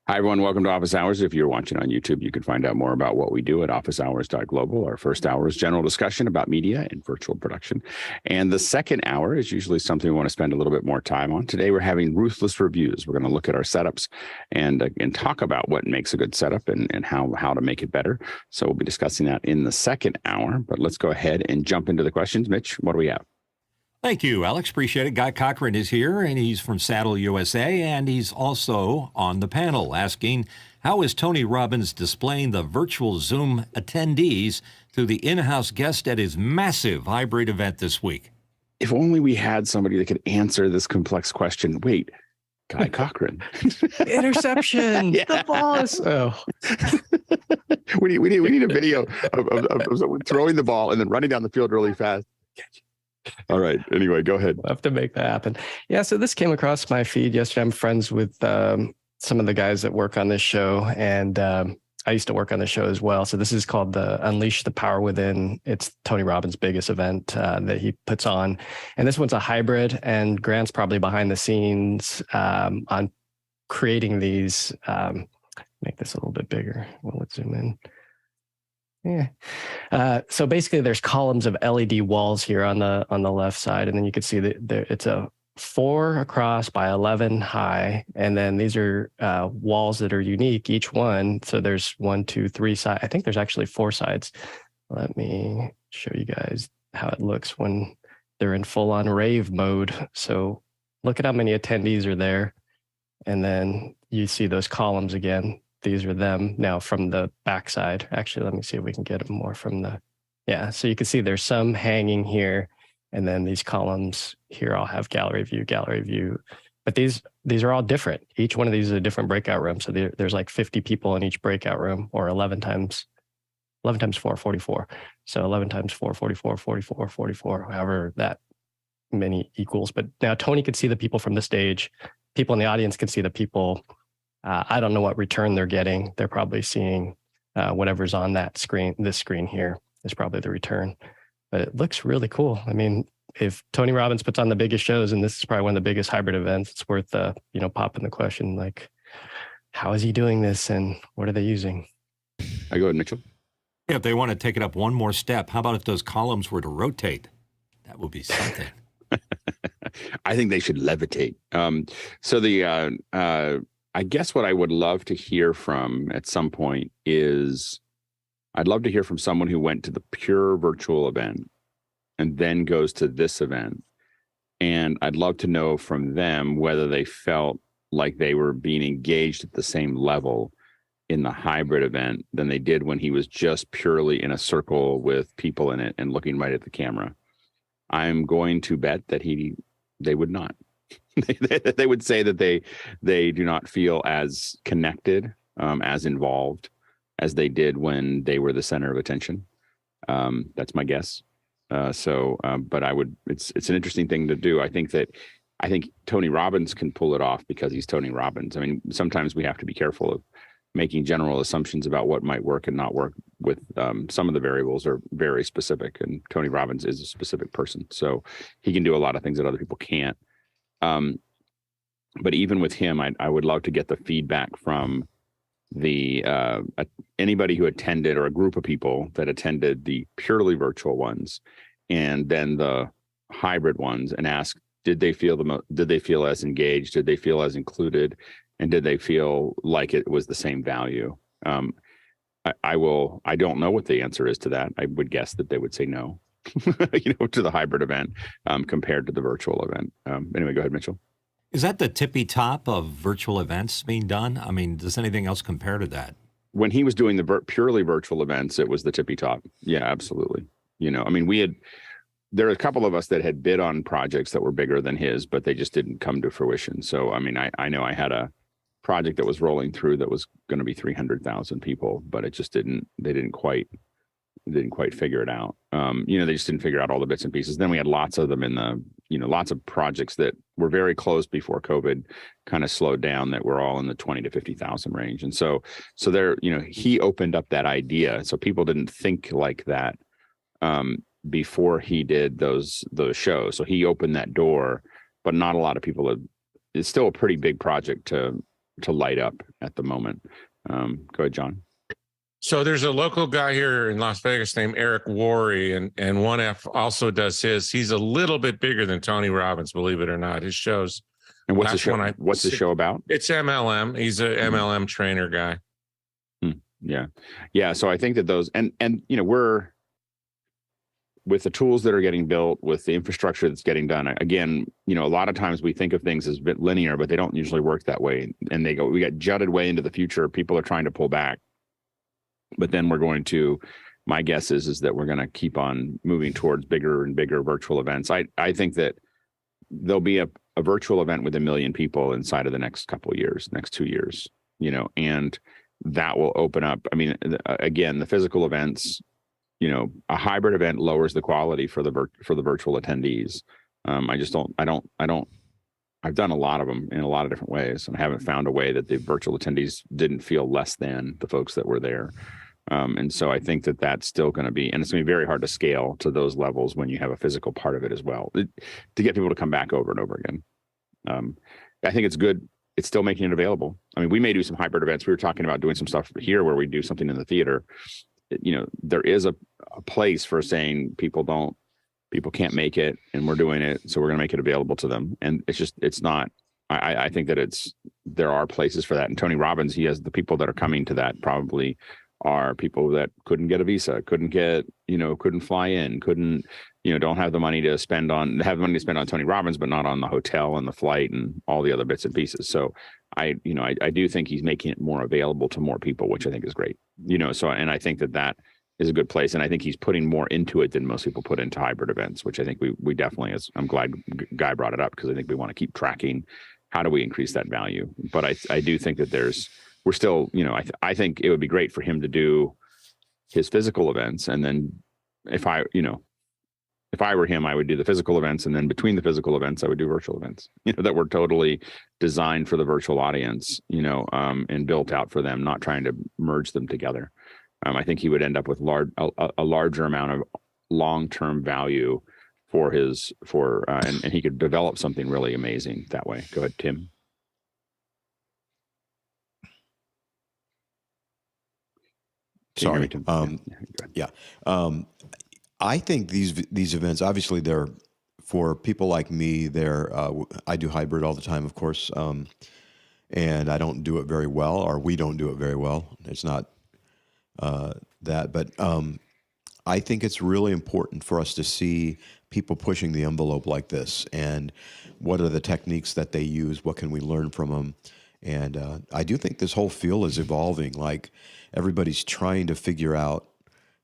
Hi, everyone. Welcome to Office Hours. If you're watching on YouTube, you can find out more about what we do at officehours.global. Our first hour is general discussion about media and virtual production. And the second hour is usually something we want to spend a little bit more time on. Today, we're having Ruthless Reviews. We're going to look at our setups and talk about what makes a good setup and how to make it better. So we'll be discussing that in the second hour. But let's go ahead and jump into the questions. Mitch, what do we have? Thank you, Alex. Appreciate it. Guy Cochran is here, and he's from Saddle USA, and he's also on the panel asking, how is Tony Robbins displaying the virtual Zoom attendees to the in-house guest at his massive hybrid event this week? If only we had somebody that could answer this complex question. Wait, Guy Cochran. Interception. Yeah. The boss. Oh. we need a video of someone throwing the ball and then running down the field really fast. All right. Anyway, go ahead. We'll have to make that happen. Yeah. So this came across my feed yesterday. I'm friends with some of the guys that work on this show, and I used to work on the show as well. So this is called the Unleash the Power Within. It's Tony Robbins' biggest event that he puts on. And this one's a hybrid, and Grant's probably behind the scenes on creating these. Make this a little bit bigger. Well, let's zoom in. Yeah. So basically there's columns of LED walls here on the left side. And then you can see that it's a 4 across by 11 high. And then these are walls that are unique, each one. So there's 1, 2, 3 sides. I think there's actually 4 sides. Let me show you guys how it looks when they're in full on rave mode. So look at how many attendees are there. And then you see those columns again. These are them now from the backside. Actually, let me see if we can get them more from the, yeah. So you can see there's some hanging here, and then these columns here all have gallery view. But these are all different. Each one of these is a different breakout room. So there's like 50 people in each breakout room, or 11 times 4, 44. So 11 times 4, 44, 44, 44, however that many equals. But now Tony could see the people from the stage. People in the audience can see the people. I don't know what return they're getting. They're probably seeing whatever's on that screen. This screen here is probably the return, but it looks really cool. I mean, if Tony Robbins puts on the biggest shows, and this is probably one of the biggest hybrid events, it's worth popping the question, like, how is he doing this and what are they using? I go ahead, Mitchell. Yeah, if they want to take it up one more step, how about if those columns were to rotate? That would be something. I think they should levitate. So the I guess what I would love to hear from at some point is I'd love to hear from someone who went to the pure virtual event and then goes to this event. And I'd love to know from them whether they felt like they were being engaged at the same level in the hybrid event than they did when he was just purely in a circle with people in it and looking right at the camera. I'm going to bet that they would not. They would say that they do not feel as connected, as involved as they did when they were the center of attention. That's my guess. But it's an interesting thing to do. I think Tony Robbins can pull it off because he's Tony Robbins. I mean, sometimes we have to be careful of making general assumptions about what might work and not work with some of the variables are very specific, and Tony Robbins is a specific person. So he can do a lot of things that other people can't. But even with him, I would love to get the feedback from the anybody who attended, or a group of people that attended the purely virtual ones, and then the hybrid ones, and ask, did they feel as engaged? Did they feel as included? And did they feel like it was the same value? I don't know what the answer is to that. I would guess that they would say no, to the hybrid event compared to the virtual event. Anyway, go ahead, Mitchell. Is that the tippy top of virtual events being done? I mean, does anything else compare to that? When he was doing the purely virtual events, it was the tippy top. Yeah, absolutely. I mean, there are a couple of us that had bid on projects that were bigger than his, but they just didn't come to fruition. So, I mean, I know I had a project that was rolling through that was going to be 300,000 people, but it just they didn't quite figure it out. They just didn't figure out all the bits and pieces. Then we had lots of them in the, lots of projects that were very close before COVID kind of slowed down, that were all in the 20 to 50,000 range. And so there, he opened up that idea. So people didn't think like that before he did those shows. So he opened that door, but not a lot of people it's still a pretty big project to light up at the moment. Go ahead, John. So there's a local guy here in Las Vegas named Eric Worre, and 1F also does his. He's a little bit bigger than Tony Robbins, believe it or not. His shows. And what's the show? What's the show about? It's MLM. He's a MLM trainer guy. Yeah. So I think that those and we're with the tools that are getting built, with the infrastructure that's getting done. Again, a lot of times we think of things as a bit linear, but they don't usually work that way. And we got jutted way into the future. People are trying to pull back. But then my guess is that we're going to keep on moving towards bigger and bigger virtual events. I think that there'll be a virtual event with 1 million people inside of the next couple of years, next 2 years, and that will open up. I mean, again, the physical events, a hybrid event lowers the quality for the virtual attendees. I've done a lot of them in a lot of different ways, and I haven't found a way that the virtual attendees didn't feel less than the folks that were there. And so I think that that's still going to be, and it's going to be very hard to scale to those levels when you have a physical part of it as well, to get people to come back over and over again. I think it's good. It's still making it available. I mean, we may do some hybrid events. We were talking about doing some stuff here where we do something in the theater. There is a place for saying people can't make it, and we're doing it, so we're going to make it available to them. And it's not. I think that there are places for that. And Tony Robbins, he has the people that are coming to that probably are people that couldn't get a visa, couldn't fly in, don't have the money to spend on Tony Robbins, but not on the hotel and the flight and all the other bits and pieces. So I do think he's making it more available to more people, which I think is great. And I think that is a good place. And I think he's putting more into it than most people put into hybrid events, which I think we definitely is. I'm glad Guy brought it up, because I think we want to keep tracking how do we increase that value. But I do think that we're still, I think it would be great for him to do his physical events. And then if I were him, I would do the physical events. And then between the physical events, I would do virtual events, that were totally designed for the virtual audience, and built out for them, not trying to merge them together. I think he would end up with a larger amount of long-term value and he could develop something really amazing that way. Go ahead, Tim. Sorry. I think these events, obviously, they're for people like me. I do hybrid all the time, of course, and I don't do it very well, or we don't do it very well. It's not that, but I think it's really important for us to see people pushing the envelope like this, and what are the techniques that they use? What can we learn from them? And I do think this whole field is evolving. Like, everybody's trying to figure out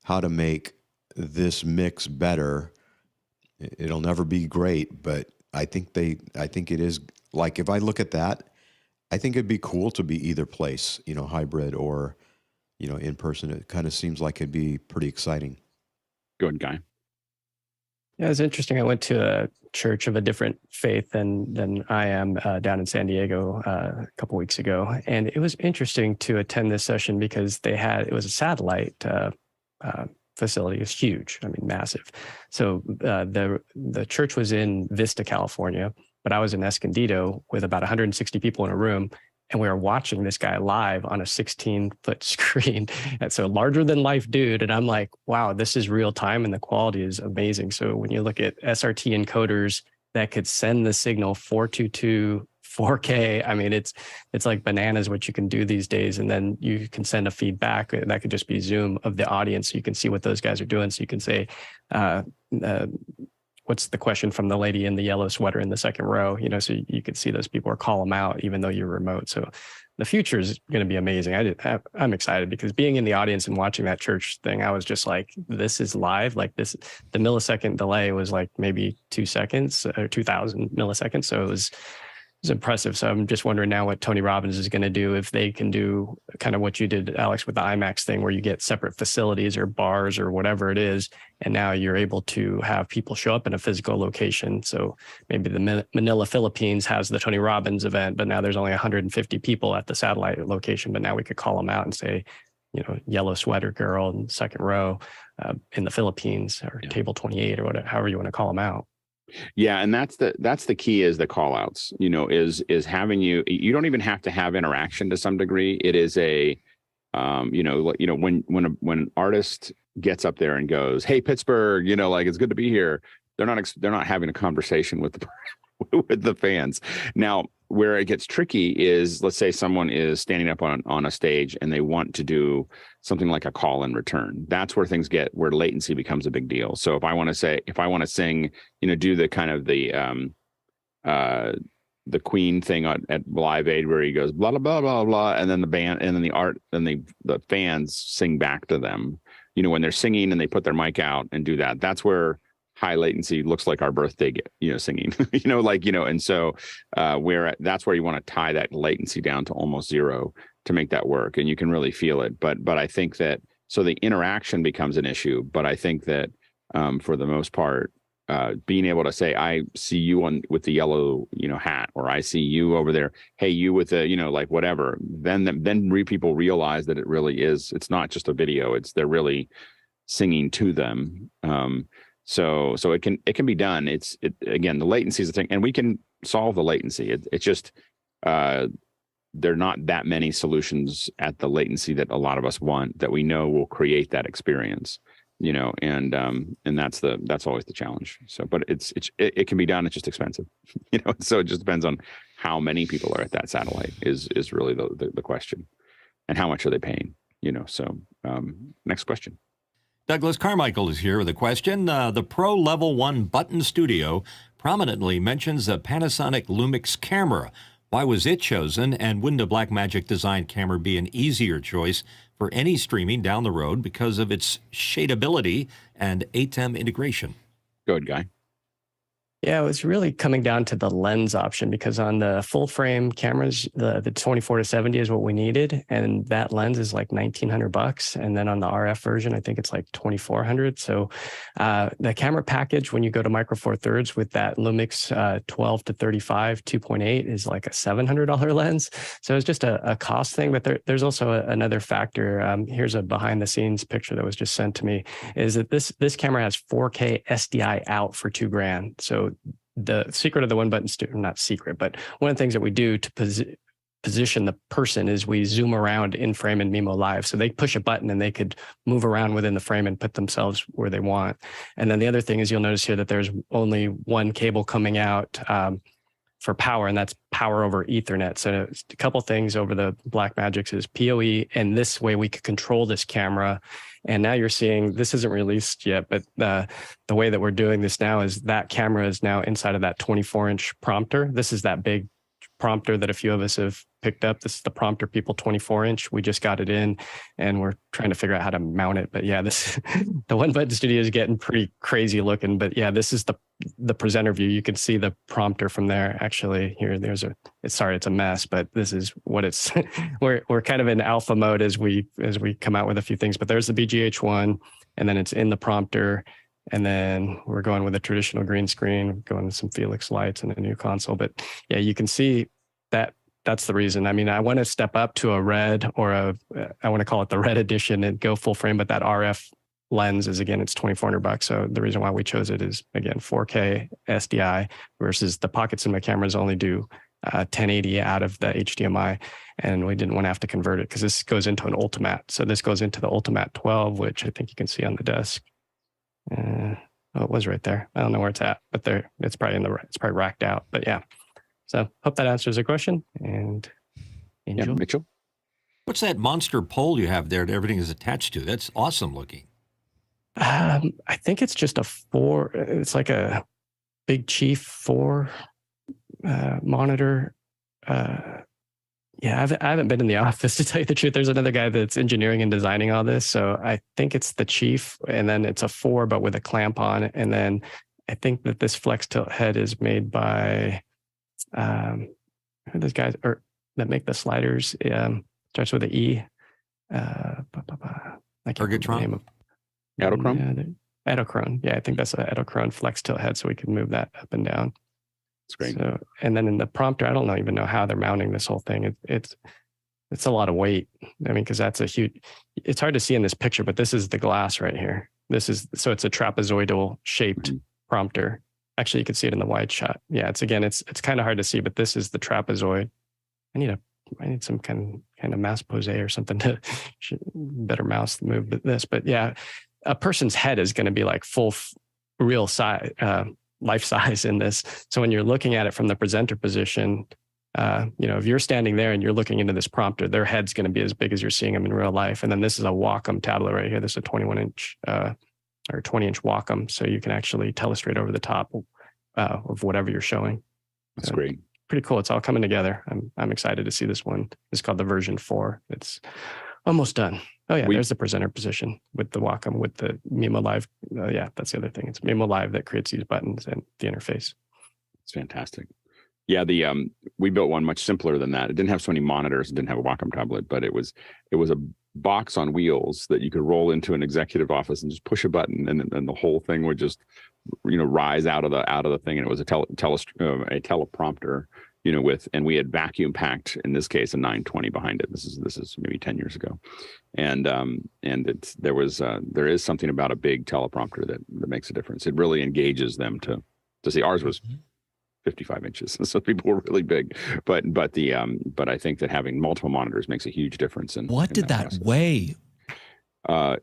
how to make this mix better. It'll never be great, but I think it is. Like, if I look at that, I think it'd be cool to be either place, hybrid or, in person. It kind of seems like it'd be pretty exciting. Go ahead, Guy. Yeah, it was interesting. I went to a church of a different faith than I am down in San Diego a couple weeks ago, and it was interesting to attend this session because it was a satellite facility. It was huge. I mean, massive. So the church was in Vista, California, but I was in Escondido with about 160 people in a room, and we were watching this guy live on a 16-foot screen. And so larger than life dude. And I'm like, wow, this is real time, and the quality is amazing. So when you look at SRT encoders that could send the signal 422 4K, I mean, it's like bananas what you can do these days. And then you can send a feedback, and that could just be Zoom of the audience. So you can see what those guys are doing. So you can say, what's the question from the lady in the yellow sweater in the second row? So you could see those people or call them out, even though you're remote. So the future is going to be amazing. I'm excited, because being in the audience and watching that church thing, I was just like, this is live. Like this, the millisecond delay was like maybe 2 seconds or 2000 milliseconds. So it was impressive. So I'm just wondering now what Tony Robbins is going to do, if they can do kind of what you did, Alex, with the IMAX thing, where you get separate facilities or bars or whatever it is. And now you're able to have people show up in a physical location. So maybe the Manila, Philippines has the Tony Robbins event, but now there's only 150 people at the satellite location. But now we could call them out and say, yellow sweater girl in the second row in the Philippines, or table 28 or whatever, however you want to call them out. Yeah, and that's the key, is the call outs, is having you don't even have to have interaction to some degree. It is a when an artist gets up there and goes, "Hey Pittsburgh, like it's good to be here." They're not having a conversation with the with the fans. Now, where it gets tricky is, let's say someone is standing up on a stage and they want to do something like a call and return. That's where where latency becomes a big deal. So if I want to sing, do the kind of the Queen thing at Live Aid where he goes blah blah blah blah blah, and then the band and then the fans sing back to them. When they're singing and they put their mic out and do that, that's where high latency looks like our birthday, singing, and so that's where you want to tie that latency down to almost zero to make that work, and you can really feel it. But I think that, so the interaction becomes an issue, but I think that for the most part, being able to say, I see you with the yellow, hat, or I see you over there. Hey, you with the, like whatever. Then people realize that it really is. It's not just a video. They're really singing to them. So it can be done. Again, the latency is the thing, and we can solve the latency. It's just there are not that many solutions at the latency that a lot of us want, that we know will create that experience. And that's always the challenge. So, but it can be done. It's just expensive, so it just depends on how many people are at that satellite is really the question, and how much are they paying, so next question. Douglas Carmichael is here with a question. The Pro Level 1 Button Studio prominently mentions the Panasonic LUMIX Camera. Why was it chosen, and wouldn't a Blackmagic design camera be an easier choice for any streaming down the road because of its shadeability and ATEM integration? Go ahead, Guy. Yeah, it was really coming down to the lens option, because on the full frame cameras, the 24-70 is what we needed, and that lens is like $1,900. And then on the RF version, I think it's like $2,400. So the camera package, when you go to Micro Four Thirds with that Lumix 12 to 35 2.8, is like a $700 lens. So it's just a cost thing. But there's also another factor. Here's a behind the scenes picture that was just sent to me. Is that this camera has 4K SDI out for $2,000. So the secret of the one button studio, not secret, but one of the things that we do to position the person is we zoom around in frame in mimoLive. So they push a button and they could move around within the frame and put themselves where they want. And then the other thing is, you'll notice here that there's only one cable coming out for power, and that's power over Ethernet. So a couple things over the Blackmagics is PoE, and this way we could control this camera. And now you're seeing, this isn't released yet, but the way that we're doing this now is that camera is now inside of that 24-inch prompter. This is that big prompter that a few of us have picked up. This is the Prompter People 24-inch. We just got it in, and we're trying to figure out how to mount it. But yeah, the one button studio is getting pretty crazy looking. But yeah, this is the presenter view. You can see the prompter from there. Actually, here it's a mess, but this is what it's. we're kind of in alpha mode as we come out with a few things. But there's the BGH1, and then it's in the prompter. And then we're going with a traditional green screen, going with some Felix lights and a new console. But yeah, you can see that that's the reason. I mean, I want to step up to a red, or I want to call it the red edition and go full frame, but that RF lens is, again, it's $2,400. So the reason why we chose it is, again, 4K SDI versus the Pocket Cinema cameras only do 1080 out of the HDMI. And we didn't want to have to convert it because this goes into an Ultimat. So this goes into the Ultimat 12, which I think you can see on the desk. Oh, it was right there. I don't know where it's at, but it's probably it's probably racked out. But yeah, so hope that answers the question. And enjoy. Yeah, Mitchell, what's that monster pole you have there that everything is attached to? That's awesome looking. I think it's just it's like a Big Chief 4 monitor. Yeah, I haven't been in the office, to tell you the truth. There's another guy that's engineering and designing all this. So I think it's the Chief, and then it's a 4, but with a clamp on it. And then I think that this flex tilt head is made by those guys that make the sliders. Starts with an E. I can't remember the name of Autochrome? Autochrome. Yeah, I think that's an Autochrome flex tilt head, so we can move that up and down. It's great. So, and then in the prompter, I don't even know how they're mounting this whole thing. It's a lot of weight. I mean, because that's it's hard to see in this picture, but this is the glass right here. So it's a trapezoidal shaped prompter. Actually, you can see it in the wide shot. Yeah, it's kind of hard to see, but this is the trapezoid. I need some kind of mouse pose or something to better mouse to move this. But yeah, a person's head is going to be like full real size, life size in this. So when you're looking at it from the presenter position, if you're standing there and you're looking into this prompter, their head's going to be as big as you're seeing them in real life. And then this is a Wacom tablet right here. This is a 21-inch or 20-inch Wacom, so you can actually telestrate over the top of whatever you're showing. That's great. Pretty cool. It's all coming together. I'm excited to see this one. It's called the version 4. It's almost done. Oh yeah, there's the presenter position with the Wacom with the mimoLive. Yeah, that's the other thing. It's mimoLive that creates these buttons and the interface. It's fantastic. Yeah, we built one much simpler than that. It didn't have so many monitors. It didn't have a Wacom tablet, but it was a box on wheels that you could roll into an executive office and just push a button, and the whole thing would just rise out of the thing. And it was a teleprompter, and we had vacuum packed, in this case, a 920 behind it. This is maybe 10 years ago, and there is something about a big teleprompter that makes a difference. It really engages them to see. Ours was 55 inches, so people were really big, but I think that having multiple monitors makes a huge difference. What did that weigh?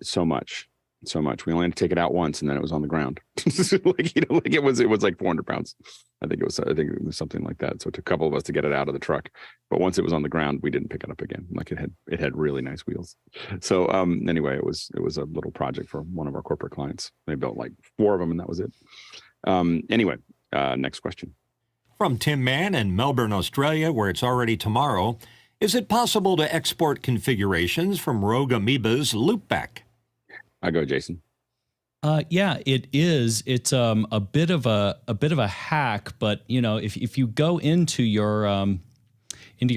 So much. We only had to take it out once, and then it was on the ground. It was like 400 pounds. I think it was something like that. So it took a couple of us to get it out of the truck, but once it was on the ground, we didn't pick it up again. Like it had really nice wheels. So anyway, it was a little project for one of our corporate clients. They built like 4 of them, and that was it. Anyway, next question. From Tim Mann in Melbourne, Australia, where it's already tomorrow, is it possible to export configurations from Rogue Amoebas Loopback? I go, Jason. Yeah, it is. It's a bit of a hack, but if you go into your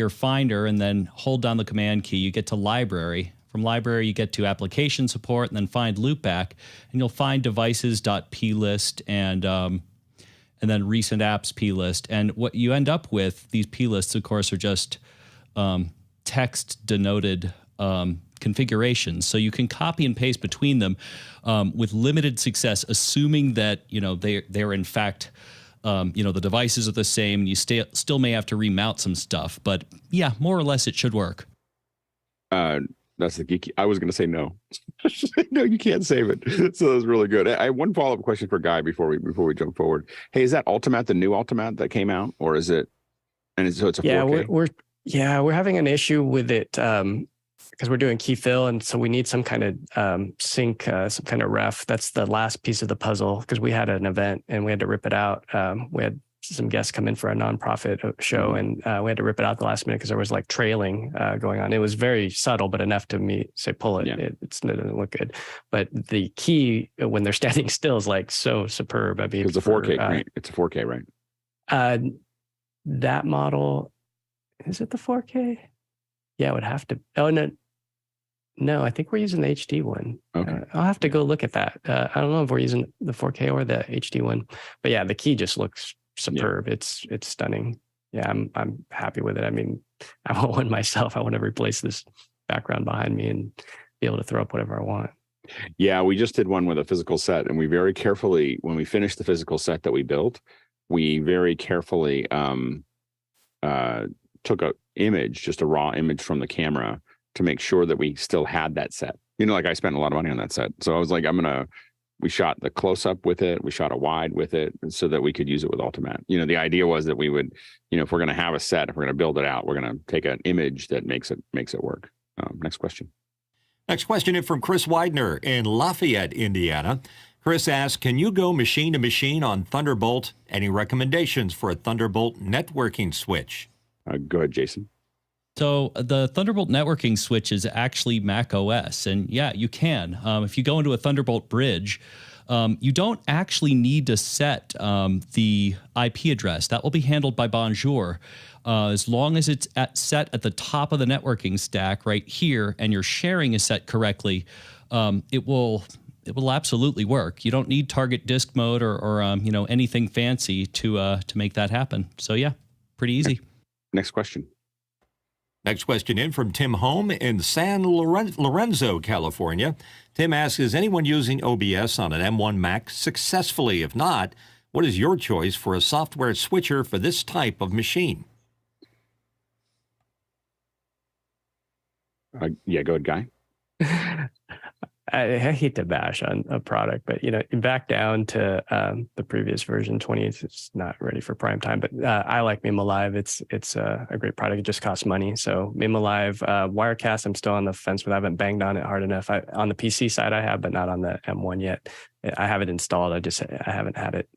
Finder and then hold down the command key, you get to Library. From Library, you get to Application Support, and then find Loopback, and you'll find devices.plist and then recent apps plist. And what you end up with, these plists, of course, are just text denoted configurations. So you can copy and paste between them with limited success, assuming that they're in fact the devices are the same. You still may have to remount some stuff, but yeah, more or less it should work. That's the geeky. I was going to say no. No, you can't save it. So that was really good. I have one follow-up question for Guy before we jump forward. Hey, is that Ultimate the new Ultimate that came out, or is it? And so it's a 4K? We're having an issue with it because we're doing key fill, and so we need some kind of sync, some kind of ref. That's the last piece of the puzzle, because we had an event and we had to rip it out. We had some guests come in for a nonprofit show, and we had to rip it out the last minute because there was like trailing going on. It was very subtle, but enough to say pull it. Yeah. It doesn't look good. But the key when they're standing still is like so superb. I mean, it's a 4K, right? It's a 4K, right? That model, is it the 4K? Yeah, it would have to. Oh no, I think we're using the HD one. Okay, I'll have to go look at that. I don't know if we're using the 4K or the HD one, but yeah, the key just looks superb. Yeah. It's stunning. Yeah, I'm happy with it. I mean, I want one myself. I want to replace this background behind me and be able to throw up whatever I want. Yeah, we just did one with a physical set, and we very carefully, when we finished the physical set that we built, we very carefully took a image, just a raw image from the camera, to make sure that we still had that set. Like I spent a lot of money on that set, so I was like, we shot the close-up with it. We shot a wide with it so that we could use it with Ultimate. The idea was that we would, if we're going to have a set, if we're going to build it out, we're going to take an image that makes it work. Next question. Next question is from Chris Widener in Lafayette, Indiana. Chris asks, can you go machine to machine on Thunderbolt? Any recommendations for a Thunderbolt networking switch? Go ahead, Jason. So the Thunderbolt networking switch is actually Mac OS, and yeah, you can. If you go into a Thunderbolt bridge, you don't actually need to set the IP address. That will be handled by Bonjour. As long as it's set at the top of the networking stack right here, and your sharing is set correctly, it will absolutely work. You don't need target disk mode or anything fancy to make that happen. So yeah, pretty easy. Next question. Next question in from Tim Home in San Lorenzo, California. Tim asks, is anyone using OBS on an M1 Mac successfully? If not, What is your choice for a software switcher for this type of machine? Yeah, go ahead, Guy. I hate to bash on a product, but back down to the previous version, 20. It's not ready for prime time, but I like mimoLive. It's a great product. It just costs money. So mimoLive, Wirecast, I'm still on the fence with. I haven't banged on it hard enough. On the PC side, I have, but not on the M1 yet. I have it installed. I haven't had it.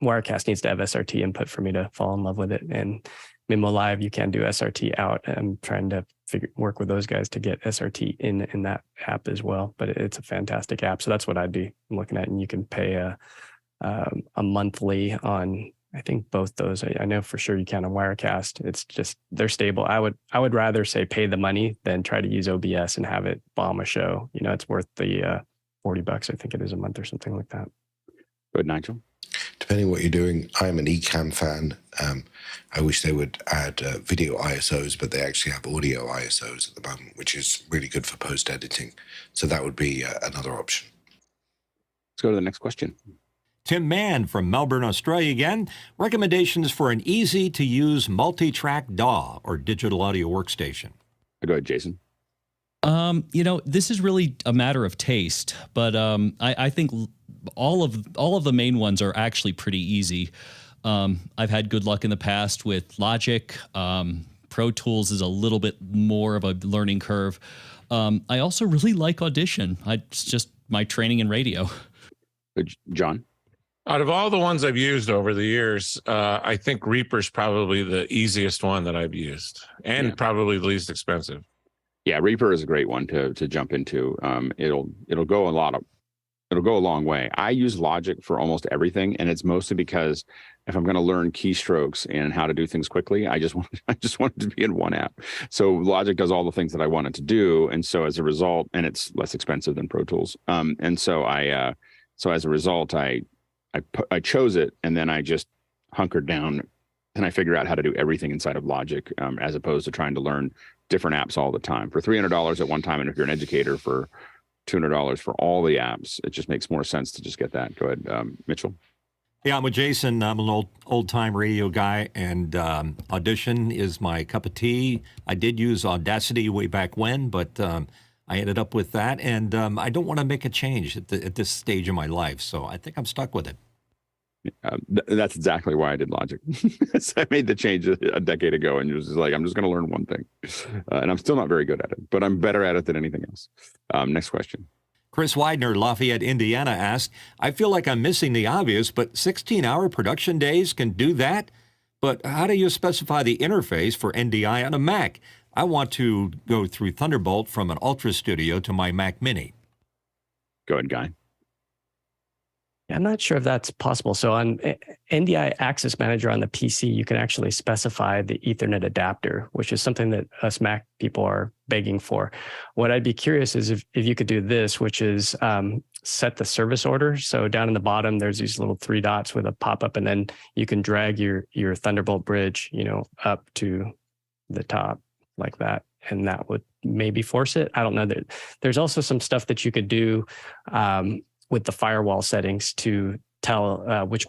Wirecast needs to have SRT input for me to fall in love with it. And mimoLive, you can do SRT out. I'm trying to work with those guys to get SRT in that app as well. But it's a fantastic app. So that's what I'd be looking at. And you can pay a monthly on, I think, both those. I know for sure you can on Wirecast. It's just, they're stable. I would rather say pay the money than try to use OBS and have it bomb a show. It's worth the $40, I think it is, a month or something like that. Good, Nigel. Depending what you're doing, I'm an eCam fan. I wish they would add video ISOs, but they actually have audio ISOs at the moment, which is really good for post-editing. So that would be another option. Let's go to the next question. Tim Mann from Melbourne, Australia again. Recommendations for an easy-to-use multi-track DAW or digital audio workstation. Go ahead, Jason. This is really a matter of taste, but I think all of the main ones are actually pretty easy. I've had good luck in the past with Logic. Pro Tools is a little bit more of a learning curve. I also really like Audition. It's just my training in radio. John? Out of all the ones I've used over the years, I think Reaper's probably the easiest one that I've used, and probably the least expensive. Yeah, Reaper is a great one to jump into. It'll go a long way. I use Logic for almost everything, and it's mostly because if I'm going to learn keystrokes and how to do things quickly, I just want it to be in one app. So Logic does all the things that I want it to do, and so as a result, and it's less expensive than Pro Tools. And so as a result, I chose it, and then I just hunkered down, and I figure out how to do everything inside of Logic, as opposed to trying to learn different apps all the time for $300 at one time. And if you're an educator, for $200 for all the apps, it just makes more sense to just get that. Go ahead, Mitchell. Yeah, I'm with Jason. I'm an old-time radio guy, and Audition is my cup of tea. I did use Audacity way back when, but I ended up with that, and I don't want to make a change at this stage of my life, so I think I'm stuck with it. That's exactly why I did Logic. So I made the change a decade ago, and it was just like, I'm just going to learn one thing. And I'm still not very good at it, but I'm better at it than anything else. Next question. Chris Widener, Lafayette, Indiana, asked, I feel like I'm missing the obvious, but 16-hour production days can do that? But how do you specify the interface for NDI on a Mac? I want to go through Thunderbolt from an ultrastudio to my Mac Mini. Go ahead, Guy. I'm not sure if that's possible. So on NDI Access Manager on the PC, you can actually specify the Ethernet adapter, which is something that us Mac people are begging for. What I'd be curious is if you could do this, which is set the service order. So down in the bottom, there's these little 3 dots with a pop-up, and then you can drag your Thunderbolt bridge, up to the top like that. And that would maybe force it. I don't know. There's also some stuff that you could do with the firewall settings to tell which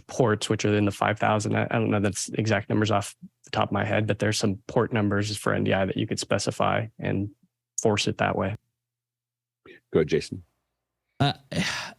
ports, which are in the 5,000. I don't know the exact numbers off the top of my head, but there's some port numbers for NDI that you could specify and force it that way. Go ahead, Jason.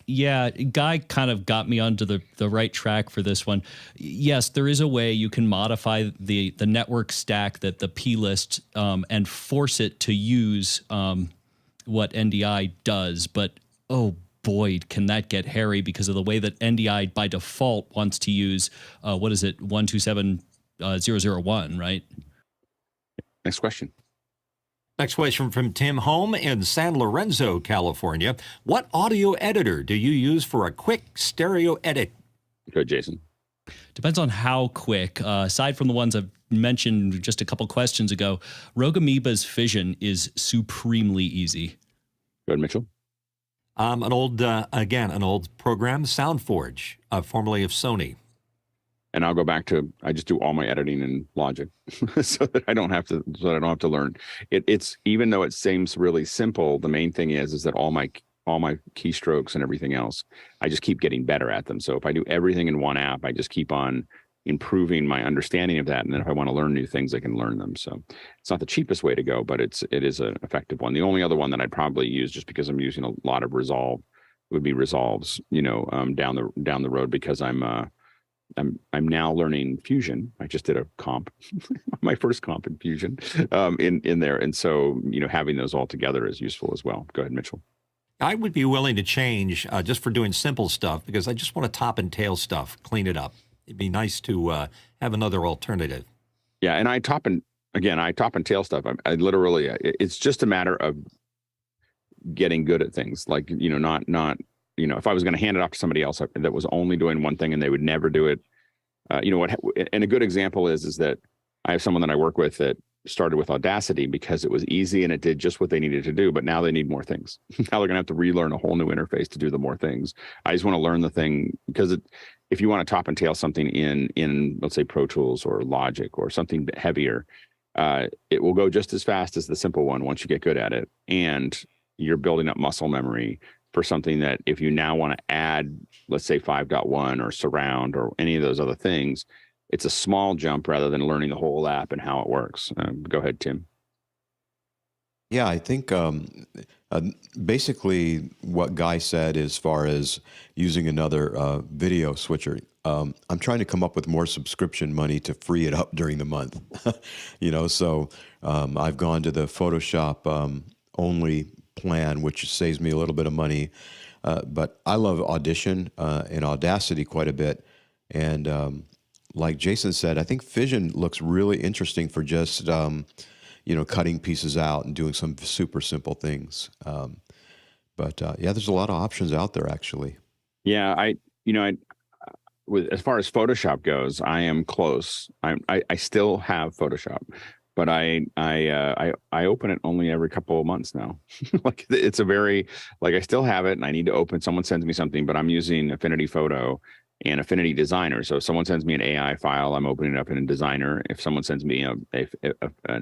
Yeah, Guy kind of got me onto the right track for this one. Yes, there is a way you can modify the network stack, that the plist, and force it to use what NDI does. But oh boy, can that get hairy because of the way that NDI by default wants to use 127.001, right? Next question. Next question from Tim Holm in San Lorenzo, California. What audio editor do you use for a quick stereo edit? Good, Jason. Depends on how quick. Aside from the ones I've mentioned just a couple questions ago, Rogue Amoebas Fission is supremely easy. Good, Mitchell. An old program, SoundForge, formerly of Sony. And I'll go back to, I just do all my editing in Logic so that I don't have to learn. It's even though it seems really simple, the main thing is that all my all my keystrokes and everything else. I just keep getting better at them. So if I do everything in one app, I just keep on improving my understanding of that. And then if I want to learn new things, I can learn them. So it's not the cheapest way to go, but it is an effective one. The only other one that I'd probably use, just because I'm using a lot of Resolve, would be Resolves, down the road, because I'm now learning Fusion. I just did a comp, my first comp in Fusion, in there. And so, having those all together is useful as well. Go ahead, Mitchell. I would be willing to change just for doing simple stuff, because I just want to top and tail stuff, clean it up. It'd be nice to have another alternative. Yeah, and I top and tail stuff. I literally, it's just a matter of getting good at things. Like, not if I was going to hand it off to somebody else that was only doing one thing and they would never do it. And a good example is that I have someone that I work with that started with Audacity because it was easy and it did just what they needed to do, but now they need more things. Now they're gonna have to relearn a whole new interface to do the more things. I just want to learn the thing, because if you want to top and tail something in let's say Pro Tools or Logic or something heavier, it will go just as fast as the simple one once you get good at it. And you're building up muscle memory for something that if you now want to add, let's say 5.1 or surround or any of those other things, it's a small jump rather than learning the whole app and how it works. Go ahead, Tim. Yeah, I think basically what Guy said as far as using another video switcher, I'm trying to come up with more subscription money to free it up during the month. So I've gone to the Photoshop only plan, which saves me a little bit of money. But I love Audition and Audacity quite a bit. And like Jason said, I think Fission looks really interesting for just, cutting pieces out and doing some super simple things. But there's a lot of options out there, actually. Yeah, as far as Photoshop goes, I am close. I still have Photoshop, but I open it only every couple of months now. Like it's I still have it and I need to open. Someone sends me something, but I'm using Affinity Photo and Affinity Designer. So if someone sends me an AI file, I'm opening it up in Designer. If someone sends me an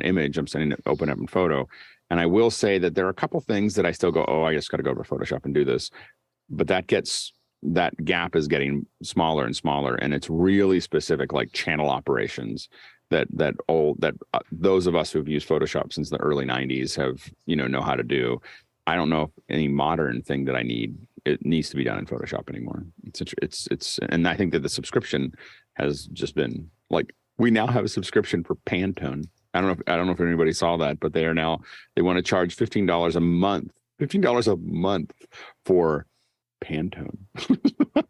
image, I'm open up in Photo. And I will say that there are a couple things that I still go, I just got to go to Photoshop and do this. But that gap is getting smaller and smaller, and it's really specific, like channel operations that those of us who've used Photoshop since the early 90s have know how to do. I don't know if any modern thing that I need, it needs to be done in Photoshop anymore. It's and I think that the subscription has just been like, we now have a subscription for Pantone. I don't know if anybody saw that, but they want to charge $15 a month for Pantone.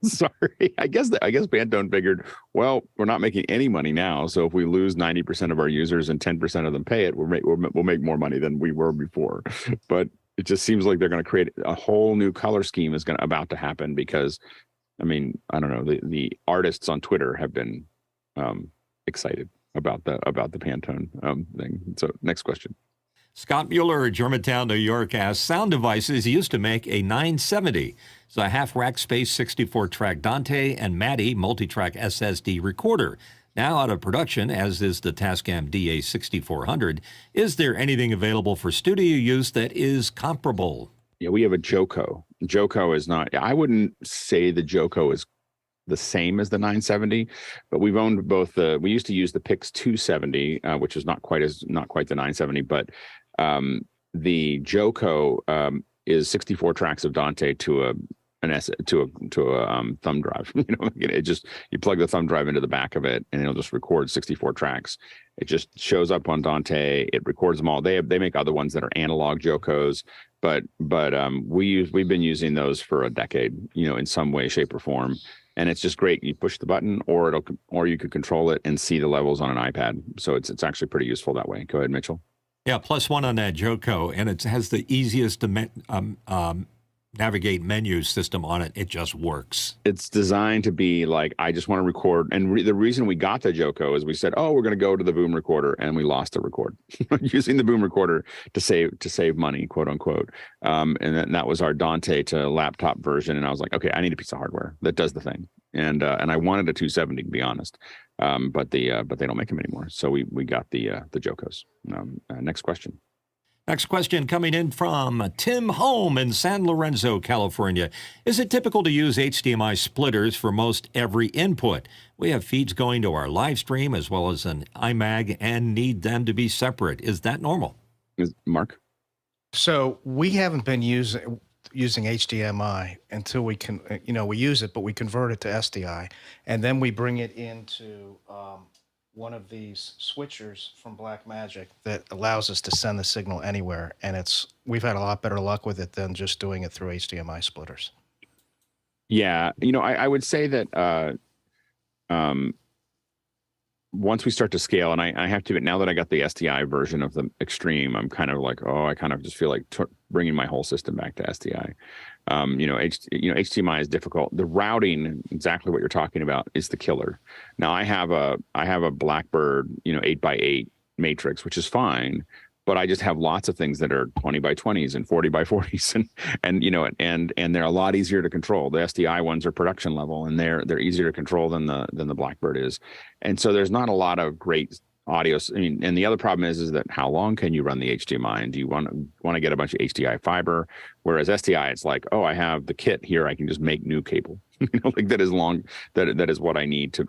Sorry. I guess Pantone figured, well, we're not making any money now, so if we lose 90% of our users and 10% of them pay it, we'll make more money than we were before. But it just seems like they're going to create a whole new color scheme is about to happen, because I don't know, the artists on Twitter have been excited about the Pantone thing. So next question. Scott Mueller, Germantown, New York, asks, sound devices used to make a 970. It's a half rack space 64-track DANTE and MADI multi-track SSD recorder. Now out of production, as is the TASCAM DA6400. Is there anything available for studio use that is comparable? Yeah, we have a Joco. Joco is not, I wouldn't say the Joco is the same as the 970, but we've owned both. We used to use the Pix 270, which is not quite the 970, but the Joco is 64 tracks of DANTE to a thumb drive. You plug the thumb drive into the back of it and it'll just record 64 tracks. It just shows up on DANTE. It records them all. They make other ones that are analog Jocos, but we've been using those for a decade, in some way, shape, or form. And it's just great. You push the button, or you could control it and see the levels on an iPad. So it's actually pretty useful that way. Go ahead, Mitchell. Yeah, +1 on that Joco, and it has the easiest to navigate menu system on it. It just works. It's designed to be like, I just want to record. And the reason we got the Joco is we said, we're going to go to the boom recorder, and we lost the record using the boom recorder to save money, quote unquote. And that was our DANTE to laptop version. And I was like, okay, I need a piece of hardware that does the thing. And I wanted a 270, to be honest. But they don't make them anymore. So we got the Jocos. Next question. Next question coming in from Tim Home in San Lorenzo, California. Is it typical to use HDMI splitters for most every input? We have feeds going to our live stream as well as an iMag and need them to be separate. Is that normal? Mark? So we haven't been using HDMI until we can, we use it, but we convert it to SDI, and then we bring it into one of these switchers from Blackmagic that allows us to send the signal anywhere. And we've had a lot better luck with it than just doing it through HDMI splitters. Yeah. I would say that once we start to scale, and I have to, now that I got the SDI version of the Extreme, I'm kind of like, I kind of just feel like bringing my whole system back to SDI. HDMI is difficult. The routing, exactly what you're talking about, is the killer. Now I have a Blackbird, 8x8 matrix, which is fine, but I just have lots of things that are 20x20s and 40x40s, and they're a lot easier to control. The SDI ones are production level, and they're easier to control than the Blackbird is, and so there's not a lot of great audio. And the other problem is that how long can you run the HDMI, and do you want to get a bunch of HDI fiber? Whereas SDI, it's like, I have the kit here, I can just make new cable. That is long. That is what I need to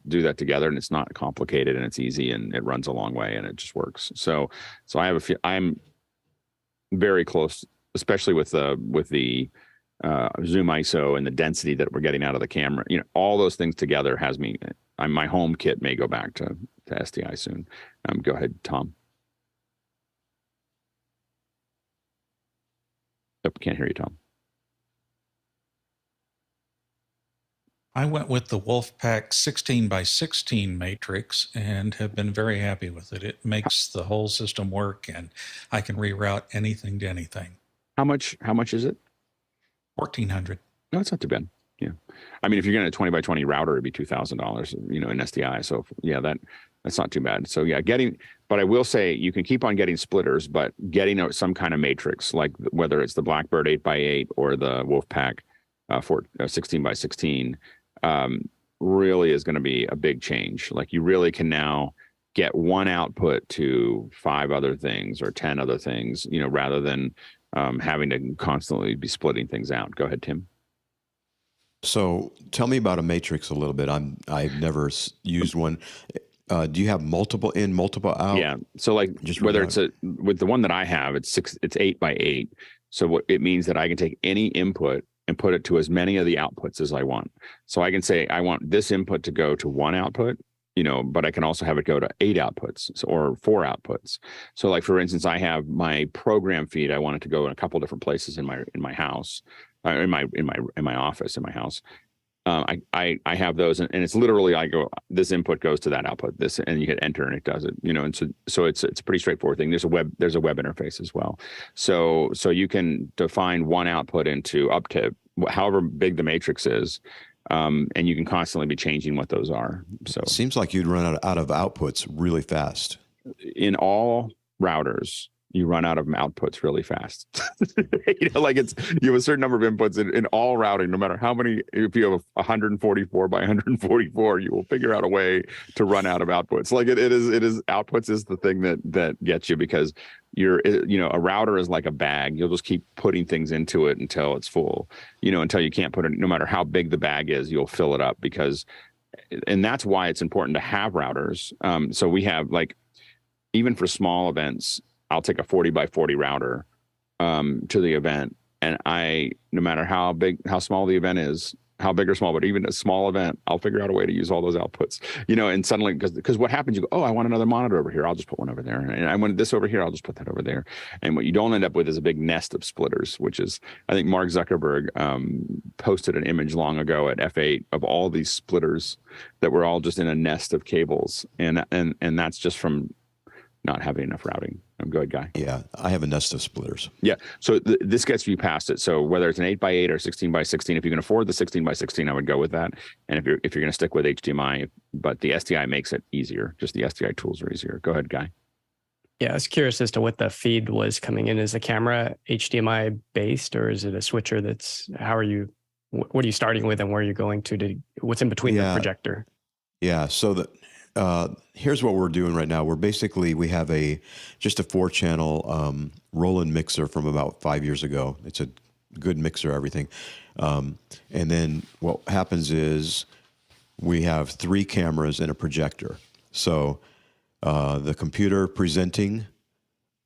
do that together, and it's not complicated, and it's easy, and it runs a long way, and it just works. So I'm very close, especially with the zoom ISO and the density that we're getting out of the camera. All those things together has me. My home kit may go back to SDI soon. Go ahead, Tom. Can't hear you, Tom. I went with the Wolfpack 16x16 matrix and have been very happy with it. It makes the whole system work, and I can reroute anything to anything. How much is it? $1,400. No, it's not too bad. Yeah, I mean, if you're getting a 20x20 router, it'd be $2,000, in SDI. So yeah, that's not too bad. So yeah, but I will say you can keep on getting splitters, but getting some kind of matrix, like whether it's the Blackbird 8x8 or the Wolfpack 16x16, really is going to be a big change. Like, you really can now get one output to 5 other things or 10 other things, rather than having to constantly be splitting things out. Go ahead, Tim. So tell me about a matrix a little bit. I've never used one. Do you have multiple in, multiple out? Yeah. So like, just whether it's with the one that I have, it's 8x8. So what it means that I can take any input and put it to as many of the outputs as I want. So I can say, I want this input to go to 1 output, but I can also have it go to 8 outputs or 4 outputs. So like, for instance, I have my program feed. I want it to go in a couple different places in my house, in my office, in my house. I have those, and it's literally, I go, this input goes to that output, this, and you hit enter and it does it, and so it's a pretty straightforward thing. There's a web interface as well. So you can define one output into up to however big the matrix is, and you can constantly be changing what those are. So it seems like you'd run out of outputs really fast. In all routers, you run out of outputs really fast. Like you have a certain number of inputs in all routing, no matter how many. If you have 144 by 144, you will figure out a way to run out of outputs. Like it is outputs is the thing that gets you, because a router is like a bag. You'll just keep putting things into it until it's full, until you can't put it. No matter how big the bag is, you'll fill it up, and that's why it's important to have routers. So we have, like, even for small events, I'll take a 40x40 router to the event, and no matter how small the event is, how big or small, but even a small event, I'll figure out a way to use all those outputs, and suddenly, because what happens, you go, I want another monitor over here, I'll just put one over there, and I want this over here, I'll just put that over there. And what you don't end up with is a big nest of splitters, which is, I think Mark Zuckerberg posted an image long ago at F8 of all these splitters that were all just in a nest of cables, and that's just from not having enough routing. Go ahead, Guy. Yeah, I have a nest of splitters. Yeah, so this gets you past it. So whether it's an 8x8 or 16x16, if you can afford the 16x16, I would go with that. And if you're going to stick with HDMI, but the SDI makes it easier. Just the SDI tools are easier. Go ahead, Guy. Yeah, I was curious as to what the feed was coming in. Is the camera HDMI based, or is it a switcher what are you starting with, and where are you going to what's in between the projector? Yeah, so here's what we're doing right now. We have just a 4-channel Roland mixer from about 5 years ago. It's a good mixer, everything. And then what happens is we have 3 cameras and a projector. So the computer presenting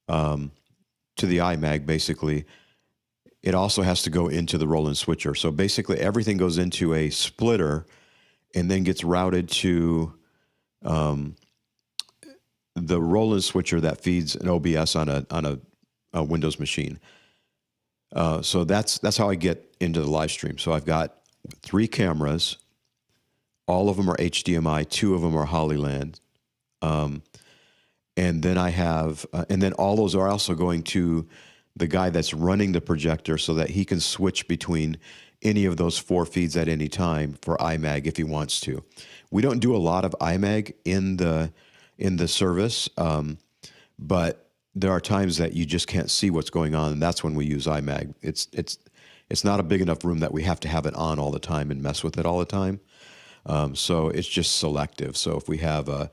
to the iMaG, basically, it also has to go into the Roland switcher. So basically everything goes into a splitter and then gets routed to the Roland switcher that feeds an OBS on a Windows machine. So that's how I get into the live stream. So I've got 3 cameras. All of them are HDMI. 2 of them are Hollyland. And then I have, and then all those are also going to the guy that's running the projector so that he can switch between any of those 4 feeds at any time for iMaG if he wants to. We don't do a lot of iMaG in the service, but there are times that you just can't see what's going on, and that's when we use iMaG. It's not a big enough room that we have to have it on all the time and mess with it all the time. So it's just selective. So if we have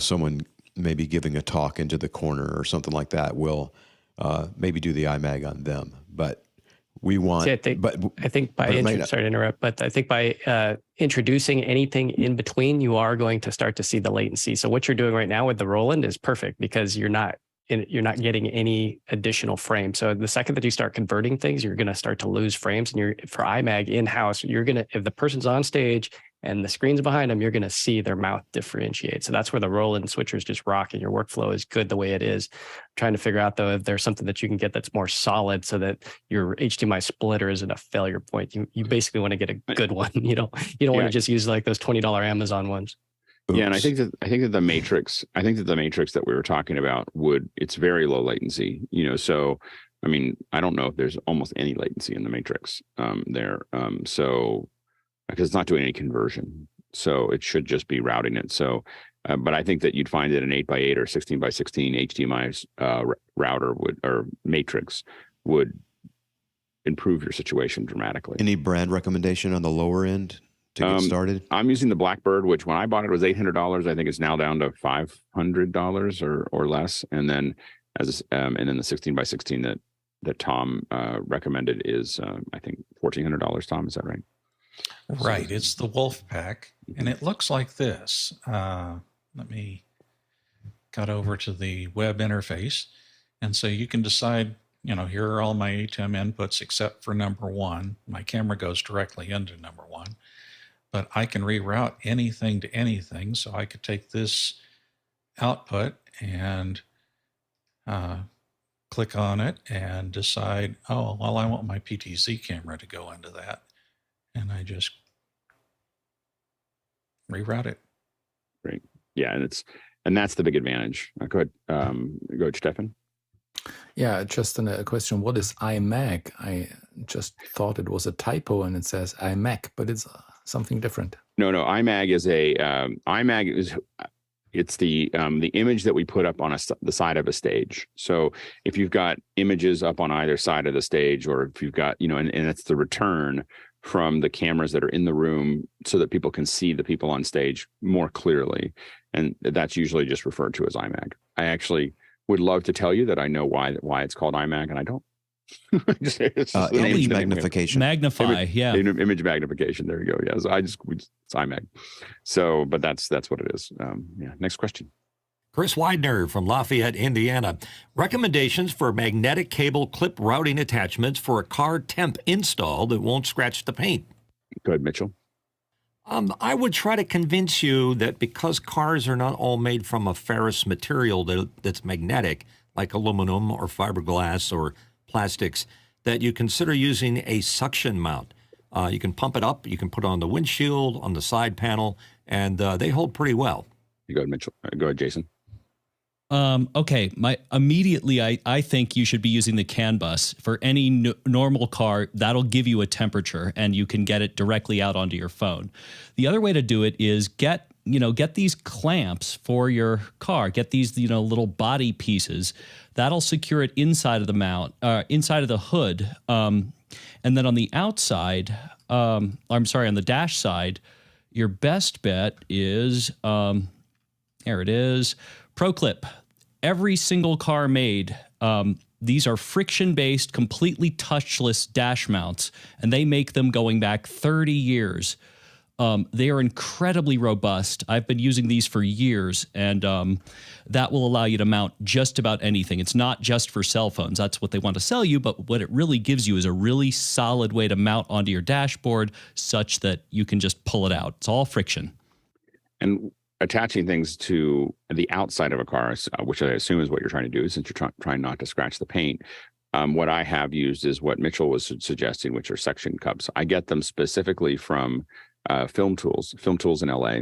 someone maybe giving a talk into the corner or something like that, we'll maybe do the iMaG on them. But we want. See, I think by sorry to interrupt, but I think by introducing anything in between, you are going to start to see the latency. So what you're doing right now with the Roland is perfect because you're not getting any additional frames. So the second that you start converting things, you're going to start to lose frames. And for iMaG in-house, if the person's on stage and the screen's behind them, you're going to see their mouth differentiate. So that's where the Roland switchers just rock and your workflow is good the way it is. I'm trying to figure out though, if there's something that you can get that's more solid so that your HDMI splitter isn't a failure point. You basically want to get a good one. You don't want to just use like those $20 Amazon ones. Oops. Yeah, and I think that the matrix that we were talking about it's very low latency, so I mean, I don't know if there's almost any latency in the matrix there. So because it's not doing any conversion. So it should just be routing it. So but I think that you'd find that an 8x8 or 16x16 HDMI router or matrix would improve your situation dramatically. Any brand recommendation on the lower end to get started? I'm using the Blackbird, which when I bought it was $800. I think it's now down to $500 or less. And then and then the 16x16 that Tom recommended is I think $1,400. Tom, is that right? Right. It's the Wolfpack, and it looks like this. Let me cut over to the web interface, and so you can decide. Here are all my ATEM inputs except for number 1. My camera goes directly into number 1. But I can reroute anything to anything. So I could take this output and click on it and decide, oh, well, I want my PTZ camera to go into that. And I just reroute it. Great. Yeah, and that's the big advantage. Go ahead, Stefan. Yeah, just a question. What is iMaG? I just thought it was a typo and it says iMac, but it's something different. No. iMaG is it's the image that we put up on the side of a stage. So if you've got images up on either side of the stage, or if you've got, and it's the return from the cameras that are in the room so that people can see the people on stage more clearly. And that's usually just referred to as iMaG. I actually would love to tell you that I know why it's called iMaG, and I don't. Image magnification. Magnify, image magnification. There you go. Yeah, so it's iMaG. So, but that's what it is. Next question. Chris Widener from Lafayette, Indiana. Recommendations for magnetic cable clip routing attachments for a car temp install that won't scratch the paint. Go ahead, Mitchell. I would try to convince you that because cars are not all made from a ferrous material that's magnetic, like aluminum or fiberglass or plastics, that you consider using a suction mount. You can pump it up, you can put it on the windshield, on the side panel, and they hold pretty well. You go ahead, Mitchell. Go ahead, Jason. Okay, I think you should be using the CAN bus. For any normal car, that'll give you a temperature and you can get it directly out onto your phone. The other way to do it is get these clamps for your car, get these, little body pieces. That'll secure it inside of the mount, inside of the hood. And then on the outside, on the dash side, your best bet is, There it is. Pro clip. Every single car made, these are friction-based, completely touchless dash mounts, and they make them going back 30 years. They are incredibly robust. I've been using these for years, and that will allow you to mount just about anything. It's not just for cell phones. That's what they want to sell you, but what it really gives you is a really solid way to mount onto your dashboard such that you can just pull it out. It's all friction. And attaching things to the outside of a car, which I assume is what you're trying to do, since you're trying not to scratch the paint. What I have used is what Mitchell was suggesting, which are suction cups. I get them specifically from Film Tools in LA,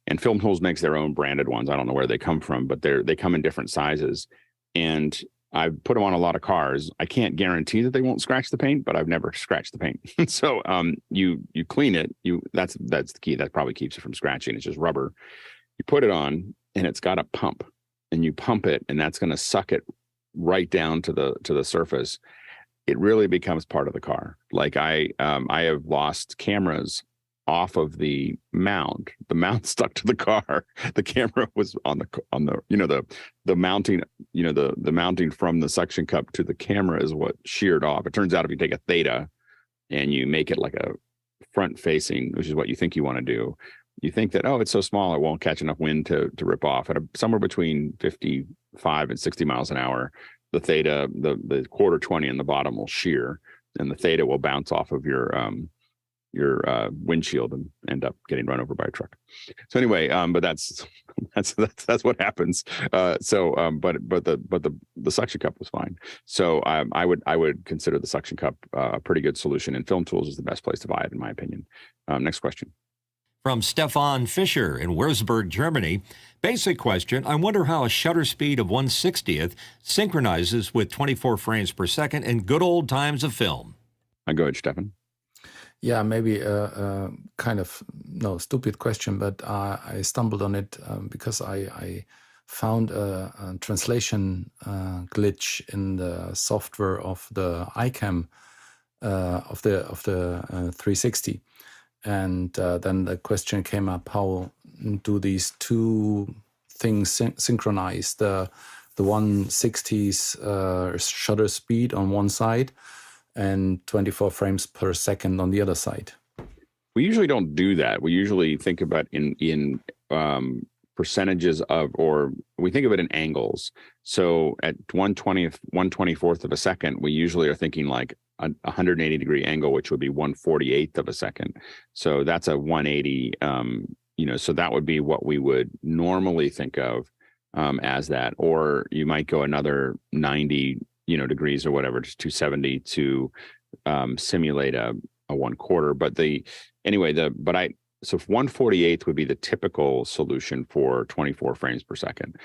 and Film Tools makes their own branded ones. I don't know where they come from, but they come in different sizes, and I've put them on a lot of cars. I can't guarantee that they won't scratch the paint, but I've never scratched the paint. So you clean it. That's the key. That probably keeps it from scratching. It's just rubber. You put it on, and it's got a pump, and you pump it, and that's going to suck it right down to the surface. It really becomes part of the car. Like I have lost cameras off of the mount. The mount stuck to the car. The camera was on the the mounting, the mounting from the suction cup to the camera is what sheared off. It turns out if you take a theta and you make it like a front facing, which is what you think you want to do, you think that, oh, it's so small, it won't catch enough wind to rip off. At somewhere between 55 and 60 miles an hour, the theta, the quarter 20 in the bottom will shear, and the theta will bounce off of your windshield and end up getting run over by a truck. So anyway, but that's what happens. But the suction cup was fine. So I would consider the suction cup a pretty good solution, and Film Tools is the best place to buy it, in my opinion. Next question. From Stefan Fischer in Würzburg, Germany. Basic question. I wonder how a shutter speed of 1/60th synchronizes with 24 frames per second in good old times of film. Go ahead, Stefan. Yeah, maybe a kind of stupid question, but I stumbled on it because I found a translation glitch in the software of the ICAM of the 360. And then the question came up: how do these two things synchronize? The 1/60's shutter speed on one side and 24 frames per second on the other side. We usually don't do that. We usually think about in percentages of, or we think of it in angles. So at 1/24th of a second, we usually are thinking like a 180 degree angle, which would be 1/48th of a second. So that's a 180. So that would be what we would normally think of as that. Or you might go another 90 degrees or whatever, just 270 to simulate a 1/4. But so 1/48th would be the typical solution for 24 frames per second,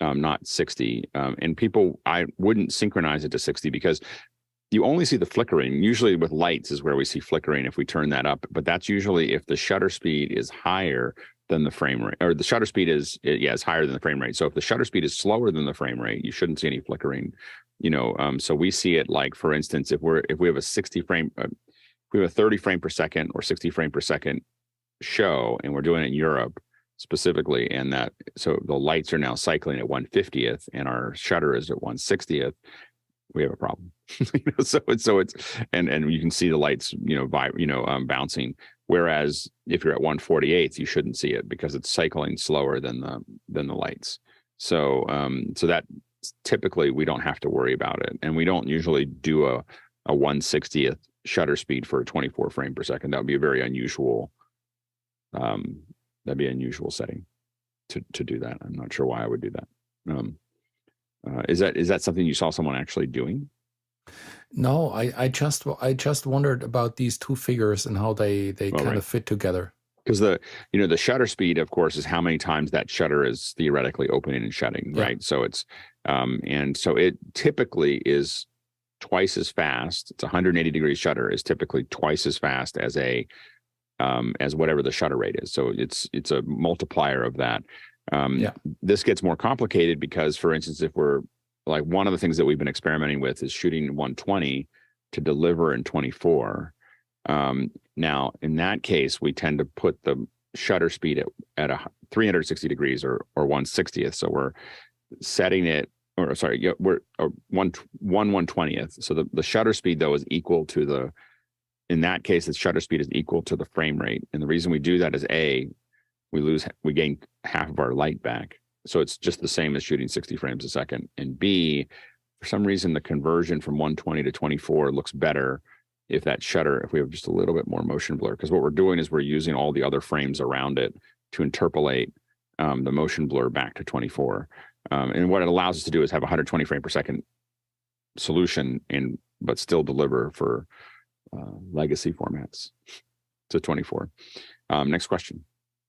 not 60. And I wouldn't synchronize it to 60 because you only see the flickering. Usually with lights is where we see flickering if we turn that up, but that's usually if the shutter speed is higher than the frame rate, or the shutter speed is higher than the frame rate. So if the shutter speed is slower than the frame rate, you shouldn't see any flickering. So we see it like, for instance, if we have a 60 frame, we have a 30 frame per second or 60 frame per second show, and we're doing it in Europe specifically, and so the lights are now cycling at 1/50th and our shutter is at 1/60th, we have a problem. So it's and you can see the lights bouncing, whereas if you're at 1/48th, you shouldn't see it because it's cycling slower than the lights. So that typically we don't have to worry about it, and we don't usually do a 1/60th shutter speed for a 24 frame per second. That would be a very unusual setting to do that. I'm not sure why I would do that. Is that something you saw someone actually doing? No, I just wondered about these two figures and how they kind of fit together. Because the shutter speed, of course, is how many times that shutter is theoretically opening and shutting, right? So it's and so it typically is twice as fast. It's 180 degree shutter is typically twice as fast as as whatever the shutter rate is. So it's a multiplier of that. This gets more complicated because, for instance, if we're like, one of the things that we've been experimenting with is shooting 120 to deliver in 24. Now, in that case, we tend to put the shutter speed at a 360 degrees or 1/60th. So we're setting it, or sorry, yeah, we're 1/20th. So the shutter speed though is equal to in that case, the shutter speed is equal to the frame rate. And the reason we do that is we gain half of our light back. So it's just the same as shooting 60 frames a second. And B, for some reason, the conversion from 120 to 24 looks better if we have just a little bit more motion blur. Because what we're doing is we're using all the other frames around it to interpolate the motion blur back to 24. And what it allows us to do is have 120 frame per second solution, but still deliver for legacy formats to 24. Next question.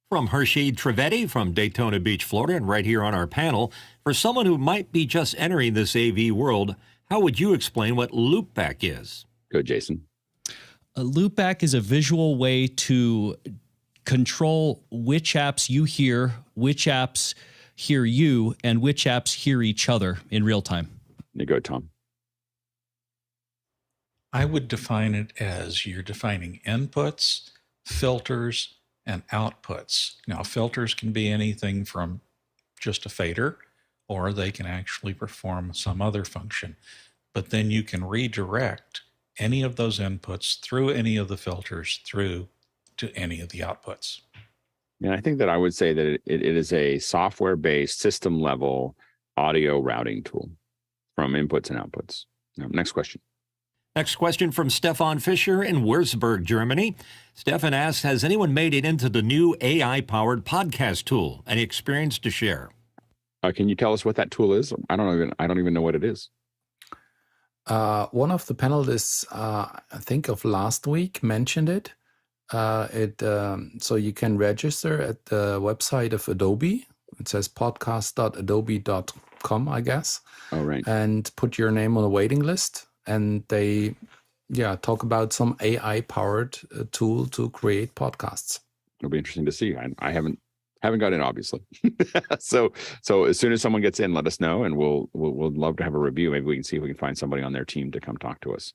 From Harshid Trivedi from Daytona Beach, Florida, and right here on our panel, for someone who might be just entering this AV world, how would you explain what loopback is? Good, Jason. A loopback is a visual way to control which apps you hear, which apps hear you, and which apps hear each other in real time. You go, Tom. I would define it as you're defining inputs, filters, and outputs. Now, filters can be anything from just a fader, or they can actually perform some other function. But then you can redirect any of those inputs through any of the filters through to any of the outputs. And I think that I would say that it is a software-based system-level audio routing tool from inputs and outputs. Next question. Next question from Stefan Fischer in Würzburg, Germany. Stefan asks, has anyone made it into the new AI-powered podcast tool? Any experience to share? Can you tell us what that tool is? I don't even know what it is. One of the panelists, I think of last week, mentioned it. So you can register at the website of Adobe. It says podcast.adobe.com, I guess. Oh, right. And put your name on a waiting list. And they, talk about some AI-powered tool to create podcasts. It'll be interesting to see. I haven't got in, obviously. So as soon as someone gets in, let us know, and we'll love to have a review. Maybe we can see if we can find somebody on their team to come talk to us.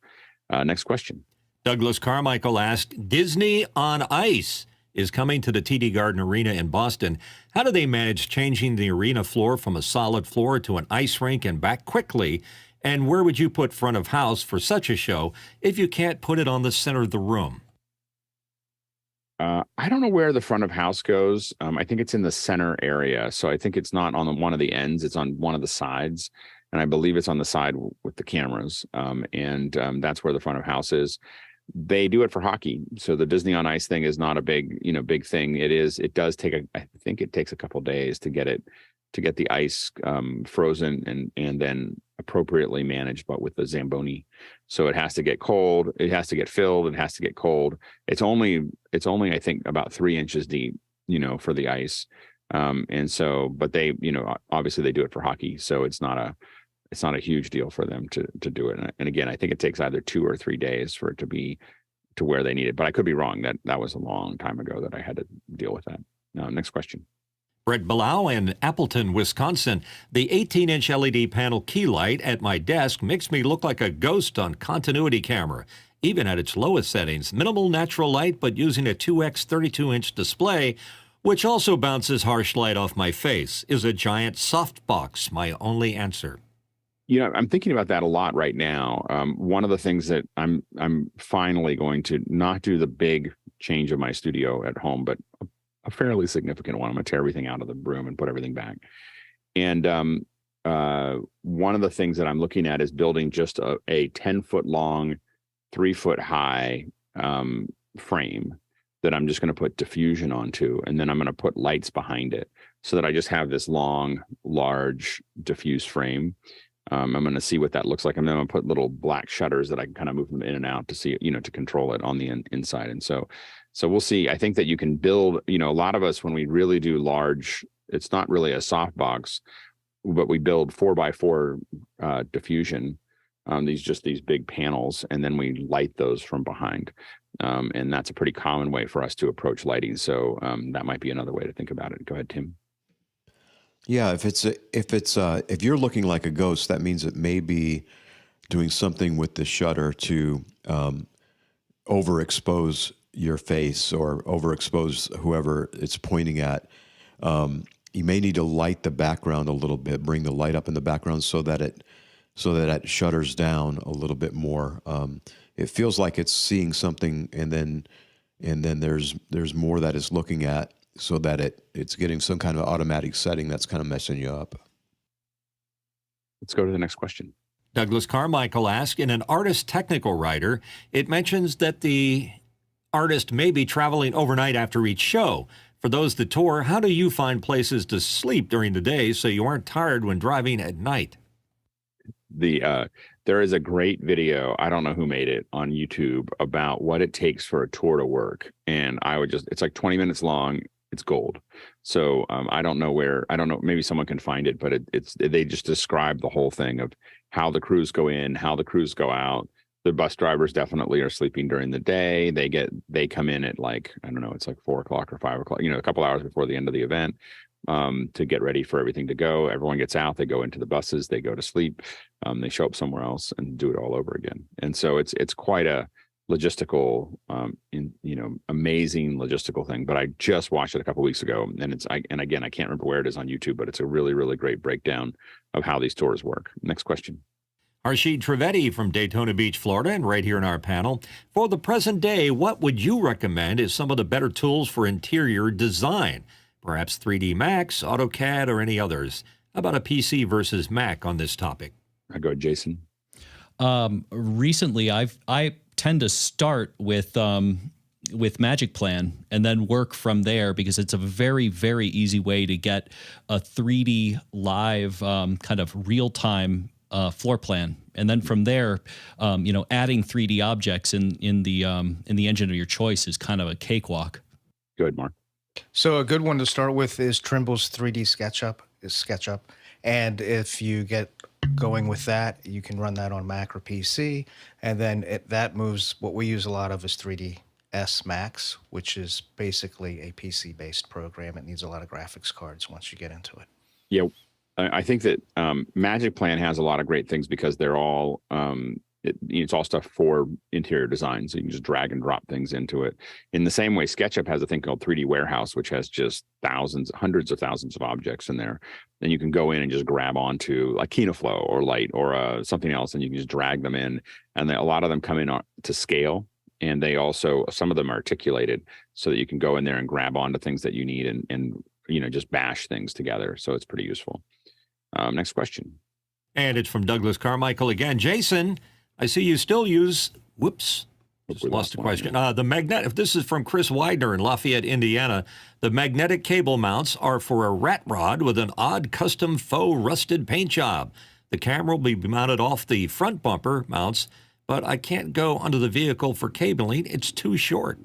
Next question. Douglas Carmichael asked, Disney on Ice is coming to the TD Garden Arena in Boston. How do they manage changing the arena floor from a solid floor to an ice rink and back quickly? And where would you put front of house for such a show if you can't put it on the center of the room? I don't know where the front of house goes. I think it's in the center area. So I think it's not on one of the ends. It's on one of the sides. And I believe it's on the side with the cameras. That's where the front of house is. They do it for hockey. So the Disney on Ice thing is not a big thing. It does take I think it takes a couple days to get the ice frozen and then appropriately managed, but with the Zamboni. So it has to get cold, it has to get filled, it has to get cold. It's only I think about 3 inches deep, for the ice. But they, obviously they do it for hockey. So it's not a huge deal for them to do it. And again, I think it takes either 2 or 3 days for it to be to where they need it. But I could be wrong. That was a long time ago that I had to deal with that. Next question. Brett Bilal in Appleton, Wisconsin. The 18-inch LED panel key light at my desk makes me look like a ghost on continuity camera, even at its lowest settings. Minimal natural light, but using a 2x 32-inch display, which also bounces harsh light off my face. Is a giant softbox my only answer? I'm thinking about that a lot right now. One of the things that I'm finally going to not do the big change of my studio at home, but a fairly significant one. I'm going to tear everything out of the room and put everything back. And one of the things that I'm looking at is building just a 10-foot long, 3-foot high frame that I'm just going to put diffusion onto. And then I'm going to put lights behind it so that I just have this long, large diffuse frame. I'm going to see what that looks like. And then I'm going to put little black shutters that I can kind of move them in and out to see, to control it on the inside. And so we'll see. I think that you can build, a lot of us, when we really do large, it's not really a softbox, but we build 4x4 diffusion, these big panels, and then we light those from behind. And that's a pretty common way for us to approach lighting. So that might be another way to think about it. Go ahead, Tim. Yeah, if you're looking like a ghost, that means it may be doing something with the shutter to overexpose your face or overexpose whoever it's pointing at. You may need to light the background a little bit, bring the light up in the background so that it shutters down a little bit more. It feels like it's seeing something, and then there's more that it's looking at, so that it's getting some kind of automatic setting that's kind of messing you up. Let's go to the next question. Douglas Carmichael asks, in an artist technical writer, it mentions that the artist may be traveling overnight after each show. For those that tour, how do you find places to sleep during the day so you aren't tired when driving at night? There is a great video, I don't know who made it, on YouTube about what it takes for a tour to work. And it's like 20 minutes long. It's gold. So I don't know, maybe someone can find it, but they just describe the whole thing of how the crews go in, how the crews go out. The bus drivers definitely are sleeping during the day. They come in at like, I don't know, it's like 4 o'clock or 5 o'clock, a couple hours before the end of the event, to get ready for everything to go. Everyone gets out, they go into the buses, they go to sleep, they show up somewhere else and do it all over again. And so it's quite a logistical, amazing logistical thing. But I just watched it a couple of weeks ago, and again, I can't remember where it is on YouTube, but it's a really, really great breakdown of how these tours work. Next question. Harshid Trivedi from Daytona Beach, Florida, and right here in our panel. For the present day, what would you recommend as some of the better tools for interior design? Perhaps 3D Max, AutoCAD, or any others? How about a PC versus Mac on this topic? I go, Jason. Recently, I tend to start with Magic Plan and then work from there, because it's a very, very easy way to get a 3D live kind of real-time floor plan, and then from there, adding 3D objects in the engine of your choice is kind of a cakewalk. Good, Mark. So a good one to start with is Trimble's 3D SketchUp, and if you get going with that, you can run that on Mac or PC, and then that moves. What we use a lot of is 3ds Max, which is basically a PC-based program. It needs a lot of graphics cards once you get into it. Yeah. I think that Magic Plan has a lot of great things because they're all, it's all stuff for interior design. So you can just drag and drop things into it. In the same way, SketchUp has a thing called 3D Warehouse, which has just hundreds of thousands of objects in there. Then you can go in and just grab onto like KinoFlow or Light or something else, and you can just drag them in. And a lot of them come in to scale. And some of them are articulated so that you can go in there and grab onto things that you need and just bash things together. So it's pretty useful. Next question. And it's from Douglas Carmichael again. Jason, I see you still use, just lost the question. The magnetic, this is from Chris Widener in Lafayette, Indiana. The magnetic cable mounts are for a rat rod with an odd custom faux rusted paint job. The camera will be mounted off the front bumper mounts, but I can't go under the vehicle for cabling. It's too short.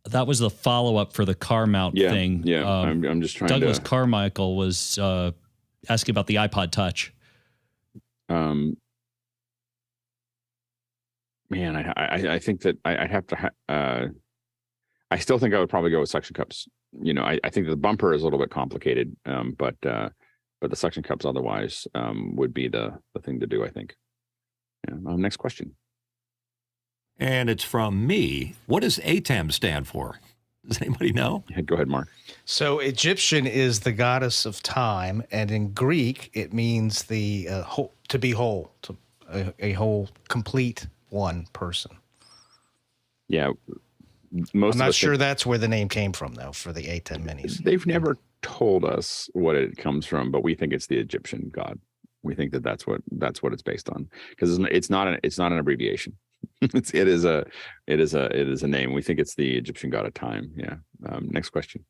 That was the follow-up for the car mount thing. Yeah, I'm just trying Douglas Carmichael was asking about the iPod Touch. Man, I think that I'd have to. I still think I would probably go with suction cups. I think the bumper is a little bit complicated, but the suction cups otherwise would be the thing to do, I think. Yeah. Next question. And it's from me. What does ATEM stand for? Does anybody know? Yeah, go ahead, Mark. So Egyptian is the goddess of time, and in Greek it means the to be whole, a whole, complete one person. Yeah, I'm not sure that's where the name came from, though, for the ATEM minis. They've never told us what it comes from, but we think it's the Egyptian god. We think that's what it's based on, because it's not an abbreviation. it is a name. We think it's the Egyptian god of time. Yeah. Next question.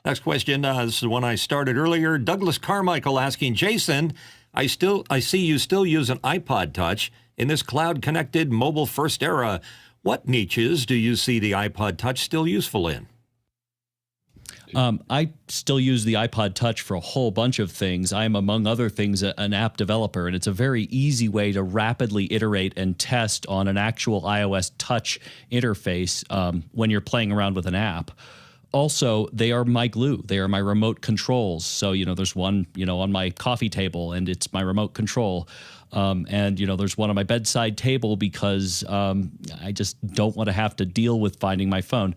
Next question. This is the one I started earlier. Douglas Carmichael asking, Jason, I see you still use an iPod Touch in this cloud-connected mobile first era. What niches do you see the iPod Touch still useful in? I still use the iPod Touch for a whole bunch of things. I am, among other things, an app developer, and it's a very easy way to rapidly iterate and test on an actual iOS Touch interface when you're playing around with an app. also, they are my glue. They are my remote controls. So, there's one, on my coffee table, and it's my remote control. And, there's one on my bedside table because I just don't want to have to deal with finding my phone.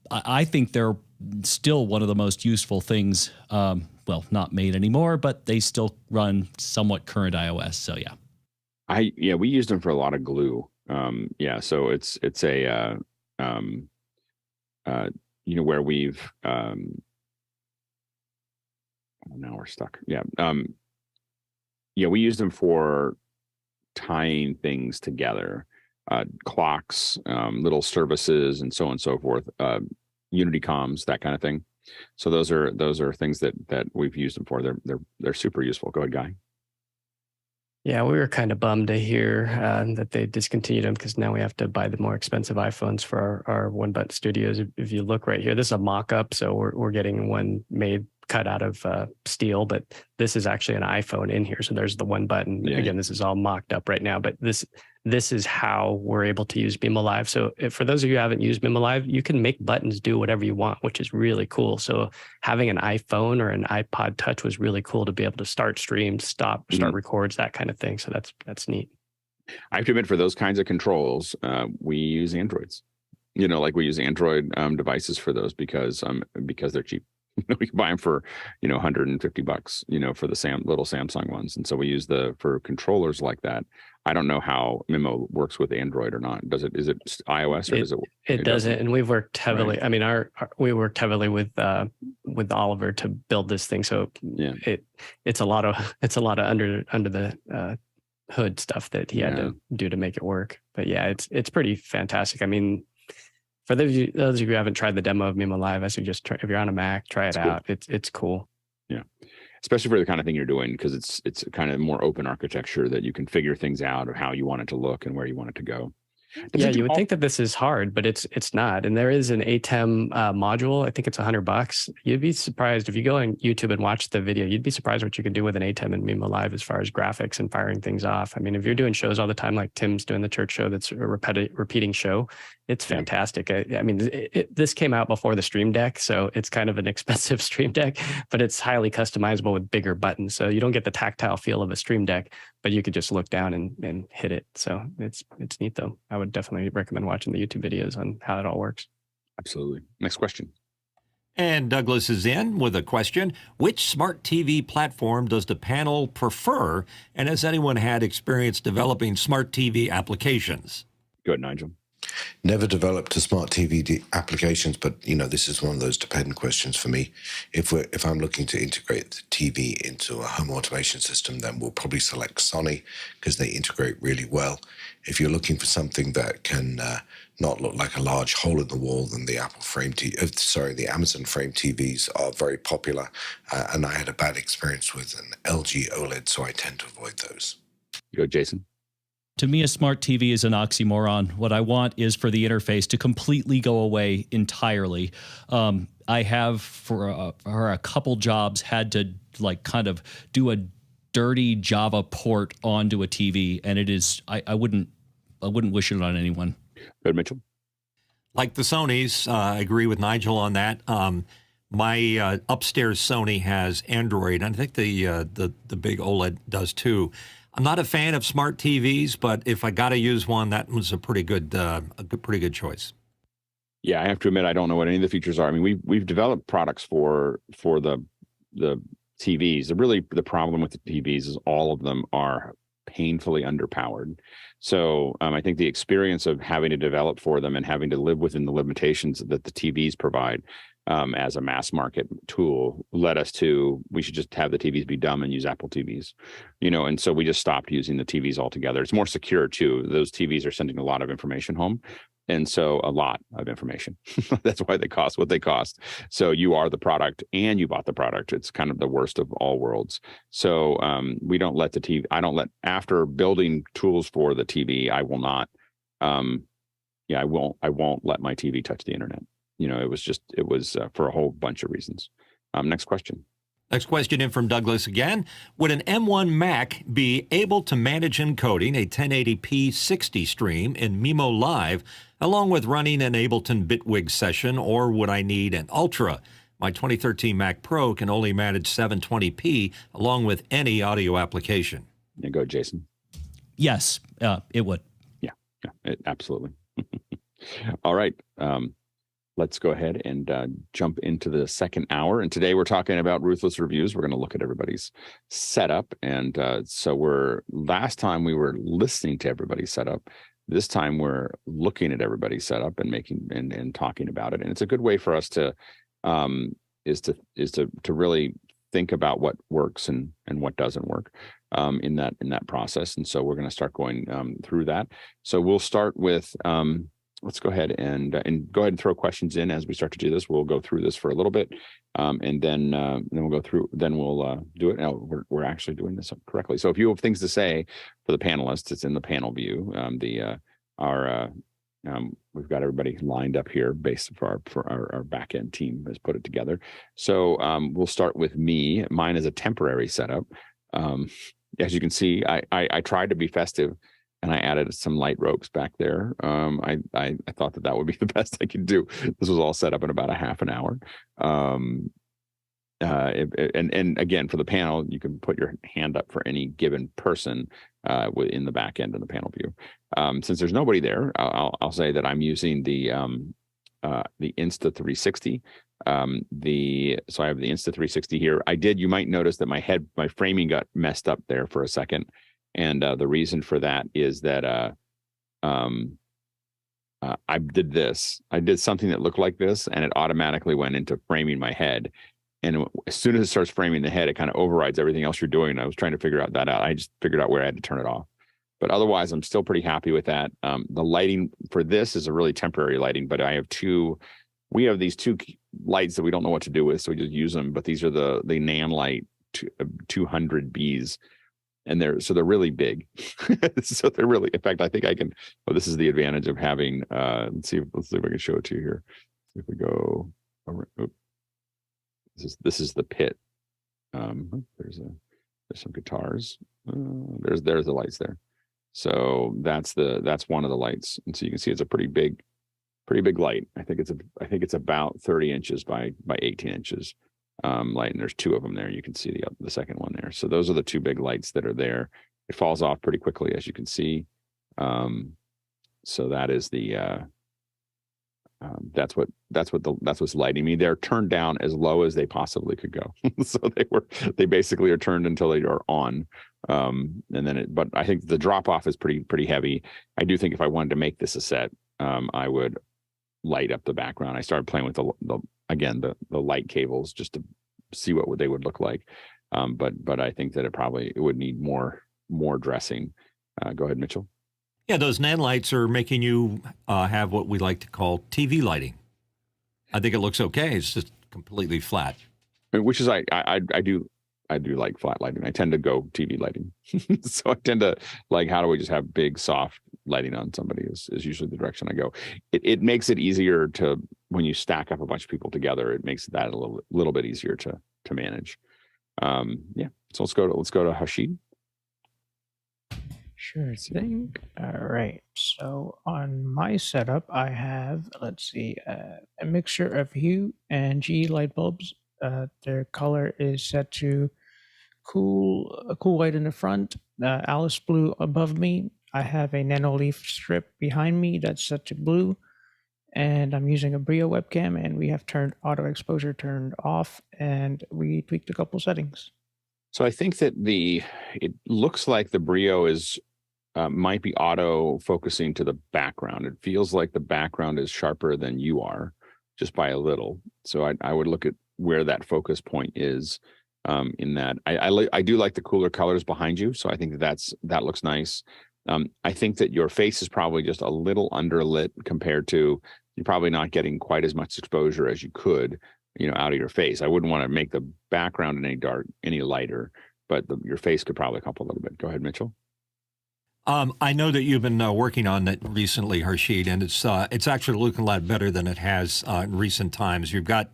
I think they're still one of the most useful things. Well, not made anymore, but they still run somewhat current iOS. So, yeah. We used them for a lot of glue. So it's a where we've now we're stuck. We use them for tying things together, clocks, little services, and so on and so forth, Unity comms, that kind of thing. So those are things that we've used them for. They're super useful. Go ahead, Guy. Yeah, we were kind of bummed to hear that they discontinued them, because now we have to buy the more expensive iPhones for our one-button studios. If you look right here, this is a mock-up, so we're getting one cut out of steel, but this is actually an iPhone in here. So there's the one button. Yeah. Again, this is all mocked up right now, but this is how we're able to use mimoLive. So for those of you who haven't used mimoLive, you can make buttons do whatever you want, which is really cool. So having an iPhone or an iPod Touch was really cool to be able to start streams, start records, that kind of thing. So that's neat. I have to admit, for those kinds of controls, we use Androids. Like we use Android devices for those because they're cheap. We can buy them for, $150, for the little Samsung ones. And so we use for controllers like that. I don't know how Mimo works with Android or not. Is it iOS or does it? It doesn't. And we've worked heavily. Right. I mean, we worked heavily with Oliver to build this thing. So yeah, it's a lot of under the hood stuff that he had to do to make it work. But yeah, it's pretty fantastic. I mean, for those of you who haven't tried the demo of mimoLive, I suggest if you're on a Mac, try it out. Cool. It's cool. Yeah, especially for the kind of thing you're doing, because it's kind of more open architecture that you can figure things out of how you want it to look and where you want it to go. You would think that this is hard, but it's not. And there is an ATEM module. I think it's $100. You'd be surprised if you go on YouTube and watch the video. You'd be surprised what you can do with an ATEM and mimoLive as far as graphics and firing things off. I mean, if you're doing shows all the time, like Tim's doing the church show, that's a repeating show, it's fantastic. I mean, this came out before the Stream Deck, so it's kind of an expensive Stream Deck, but it's highly customizable with bigger buttons. So you don't get the tactile feel of a Stream Deck, but you could just look down and hit it. So it's neat, though. I would definitely recommend watching the YouTube videos on how it all works. Absolutely. Next question. And Douglas is in with a question. Which smart TV platform does the panel prefer? And has anyone had experience developing smart TV applications? Go ahead, Nigel. Never developed a smart TV applications, but this is one of those dependent questions for me. If I'm looking to integrate the TV into a home automation system, then we'll probably select Sony because they integrate really well. If you're looking for something that can not look like a large hole in the wall, then the the Amazon Frame TVs are very popular, and I had a bad experience with an LG OLED, so I tend to avoid those. Go, Jason. To me, a smart TV is an oxymoron. What I want is for the interface to completely go away entirely. I have for a couple jobs had to kind of do a dirty Java port onto a TV, and it is I wouldn't wish it on anyone. Good, Mitchell. Like the Sonys, I agree with Nigel on that. My upstairs Sony has Android, and I think the big OLED does too. I'm not a fan of smart TVs, but if I got to use one, that was a pretty good choice. Yeah, I have to admit, I don't know what any of the features are. I mean, we've developed products for the TVs. The problem with the TVs is all of them are painfully underpowered. So I think the experience of having to develop for them and having to live within the limitations that the TVs provide as a mass market tool led us to, we should just have the TVs be dumb and use Apple TVs, and so we just stopped using the TVs altogether. It's more secure too. Those TVs are sending a lot of information home. And so a lot of information. That's why they cost what they cost. So you are the product and you bought the product. It's kind of the worst of all worlds. So we don't let the TV, after building tools for the TV, I will not, I won't let my TV touch the internet. It was for a whole bunch of reasons. Next question. Next question in from Douglas again. Would an M1 Mac be able to manage encoding a 1080p 60 stream in mimoLive along with running an Ableton Bitwig session, or would I need an Ultra? My 2013 Mac Pro can only manage 720p along with any audio application. Yeah, go, Jason. Yes, it would. Yeah, absolutely. All right. Let's go ahead and jump into the second hour. And today we're talking about Ruthless Reviews. We're going to look at everybody's setup. And last time we were listening to everybody's setup. This time we're looking at everybody's setup and making and talking about it. And it's a good way for us to is to really think about what works and what doesn't work in that process. And so we're going to start going through that. So we'll start with let's go ahead and go ahead and throw questions in as we start to do this. We'll go through this for a little bit, and then we'll go through. Then we'll do it. Now we're actually doing this correctly. So if you have things to say for the panelists, it's in the panel view. We've got everybody lined up here based for our back end team has put it together. So we'll start with me. Mine is a temporary setup. As you can see, I tried to be festive. And I added some light ropes back there. I thought that would be the best I could do. This was all set up in about a half an hour. And again, for the panel, you can put your hand up for any given person in the back end of the panel view. Since there's nobody there, I'll say that I'm using the Insta360. So I have the Insta360 here. You might notice that my framing got messed up there for a second. And the reason for that is that I did this. I did something that looked like this, and it automatically went into framing my head. And as soon as it starts framing the head, it kind of overrides everything else you're doing. And I was trying to figure that out. I just figured out where I had to turn it off. But otherwise, I'm still pretty happy with that. The lighting for this is a really temporary lighting, but we have these two lights that we don't know what to do with, so we just use them. But these are the Nanlite 200Bs. And they're really big. So they're really, in fact, I think I can, this is the advantage of having, let's see if I can show it to you here. If we go, this is the pit. There's some guitars. There's the lights there. So that's one of the lights. And so you can see it's a pretty big light. I think it's about 30 inches by 18 inches. Light, and there's two of them there. You can see the second one there. So those are the two big lights that are there. It falls off pretty quickly, as you can see. So that is that's what's lighting me. They're turned down as low as they possibly could go. So they basically are turned until they are on. But I think the drop off is pretty heavy. I do think if I wanted to make this a set, I would light up the background. I started playing with the light cables just to see what they would look like. But I think that it would need more dressing. Go ahead, Mitchell. Yeah, those nan lights are making you have what we like to call TV lighting. I think it looks okay. It's just completely flat. Which is I do like flat lighting. I tend to go TV lighting. So I tend to like, how do we just have big, soft lighting on somebody is usually the direction I go. It makes it easier to, when you stack up a bunch of people together, it makes that a little bit easier to manage. Yeah. So let's go to Harshid. Sure thing. All right. So on my setup, I have, let's see, a mixture of Hue and G light bulbs. Their color is set to cool white in the front, Alice blue above me. I have a nano leaf strip behind me that's set to blue, and I'm using a Brio webcam, and we have turned auto exposure turned off, and we tweaked a couple settings. So I think that it looks like the Brio might be auto focusing to the background. It feels like the background is sharper than you are, just by a little. So I would look at where that focus point is in that. I do like the cooler colors behind you, so I think that looks nice. I think that your face is probably just a little underlit compared to, you're probably not getting quite as much exposure as you could, out of your face. I wouldn't want to make the background any lighter, but your face could probably help a little bit. Go ahead, Mitchell. I know that you've been working on it recently, Harshid, and it's actually looking a lot better than it has in recent times. You've got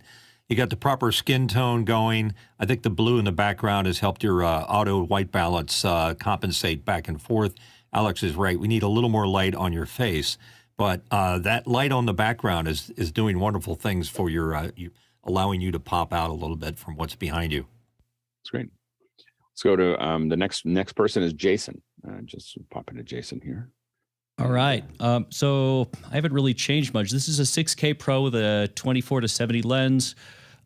You got the proper skin tone going. I think the blue in the background has helped your auto white balance compensate back and forth. Alex is right. We need a little more light on your face, but that light on the background is doing wonderful things for your, allowing you to pop out a little bit from what's behind you. That's great. Let's go to the next person is Jason. Just pop into Jason here. All right. So I haven't really changed much. This is a 6K Pro with a 24-70 lens.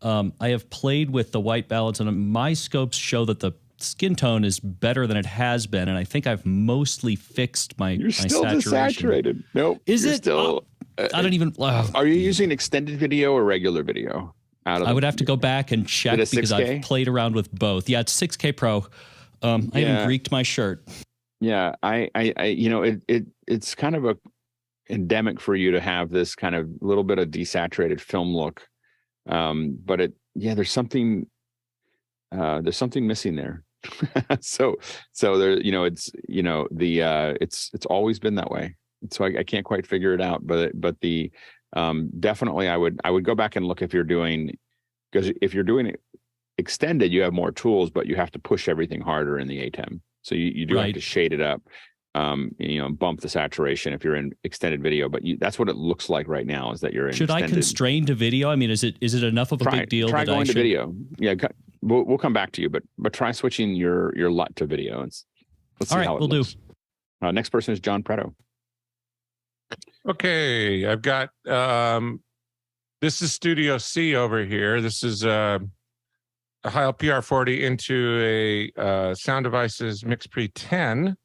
I have played with the white balance, and my scopes show that the skin tone is better than it has been, and I think I've mostly fixed my You're still saturation. desaturated. Nope. Is you're it? Still, I don't even. Are you using extended video or regular video? I would have to go back and check because I've played around with both. Yeah, it's 6K Pro. I haven't greeked my shirt. Yeah, I you know, it's kind of a endemic for you to have this kind of little bit of desaturated film look. But there's something missing there. so there, you know, it's always been that way. So I can't quite figure it out, but the definitely I would go back and look if you're doing, because if you're doing it extended, you have more tools, but you have to push everything harder in the ATEM. So you do have to shade it up, you know, bump the saturation if you're in extended video. But that's what it looks like right now, is that you're in Should extended. I constrain to video? I mean, is it enough of a big deal? Try going to video. Yeah, we'll come back to you, but try switching your LUT to video. Let's see how it looks. Do. Next person is John Preto. Okay, I've got this is Studio C over here. This is a Heil PR40 into a Sound Devices MixPre 10,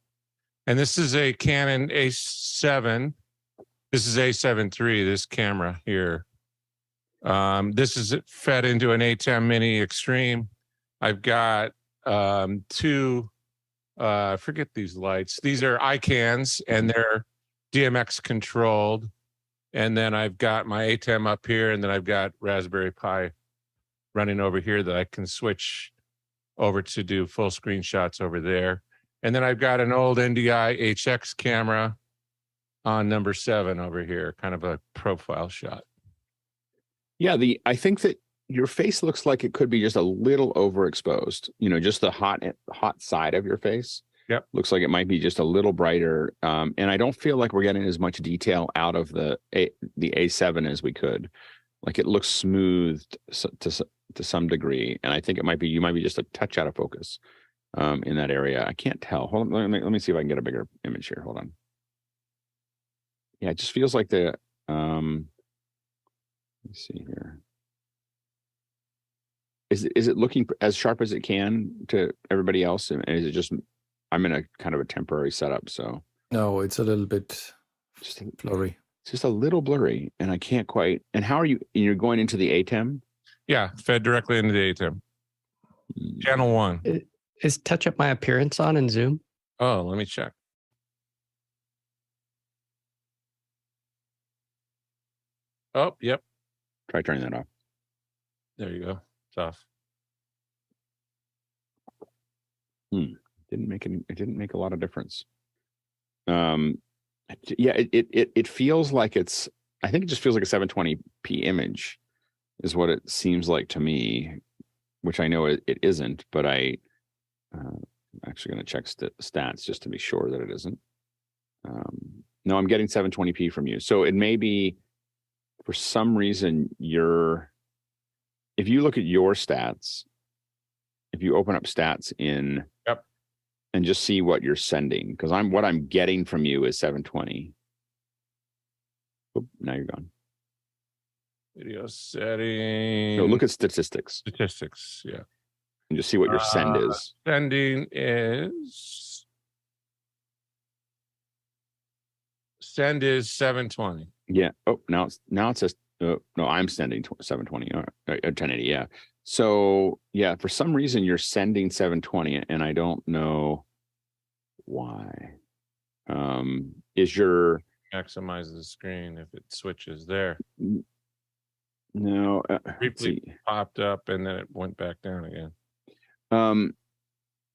and this is a Canon A7. This is A7 III. This camera here. This is fed into an ATEM Mini Extreme. I've got two. I forget these lights. These are ICANs, and they're DMX controlled. And then I've got my ATEM up here, and then I've got Raspberry Pi running over here that I can switch over to do full screenshots over there. And then I've got an old NDI HX camera on number 7 over here, kind of a profile shot. Yeah, I think that your face looks like it could be just a little overexposed. You know, just the hot side of your face. Yep. Looks like it might be just a little brighter. And I don't feel like we're getting as much detail out of the A7 as we could. Like it looks smooth to some degree. And I think you might be just a touch out of focus in that area. I can't tell. Hold on, let me see if I can get a bigger image here. Hold on. Yeah, it just feels like let's see here. Is it looking as sharp as it can to everybody else? And is it just, I'm in a kind of a temporary setup, so. No, it's a little bit just blurry. It's just a little blurry, and I can't quite. And how are you? You're going into the ATEM? Yeah, fed directly into the ATEM. Channel 1. Is Touch Up My Appearance on in Zoom? Oh, let me check. Oh, yep. Try turning that off. There you go. It's off. It didn't make a lot of difference. Yeah, it feels like it's. I think it just feels like a 720p image, is what it seems like to me, which I know it isn't. But I'm actually going to check stats just to be sure that it isn't. No, I'm getting 720p from you, so it may be for some reason if you look at your stats, if you open up stats in. Yep. And just see what you're sending, because what I'm getting from you is 720. Oop, now you're gone. Video setting. No, look at statistics. Statistics, yeah. And just see what your send is. Sending is 720. Yeah. Oh, now it says no. I'm sending 720 or 1080. Yeah. So yeah, for some reason you're sending 720, and I don't know why. Is your maximize the screen if it switches there? No, briefly popped up and then it went back down again.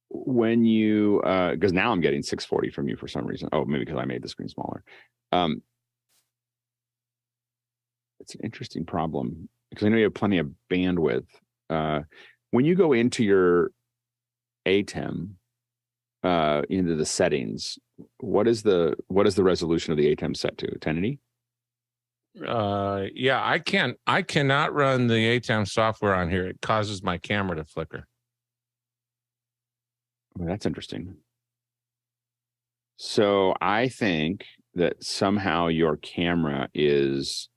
When you because now I'm getting 640 from you for some reason. Oh, maybe because I made the screen smaller. It's an interesting problem. because I know you have plenty of bandwidth. When you go into your ATEM, into the settings, what is the resolution of the ATEM set to? 1080? Yeah, I cannot run the ATEM software on here. It causes my camera to flicker. Well, that's interesting. So I think that somehow your camera is,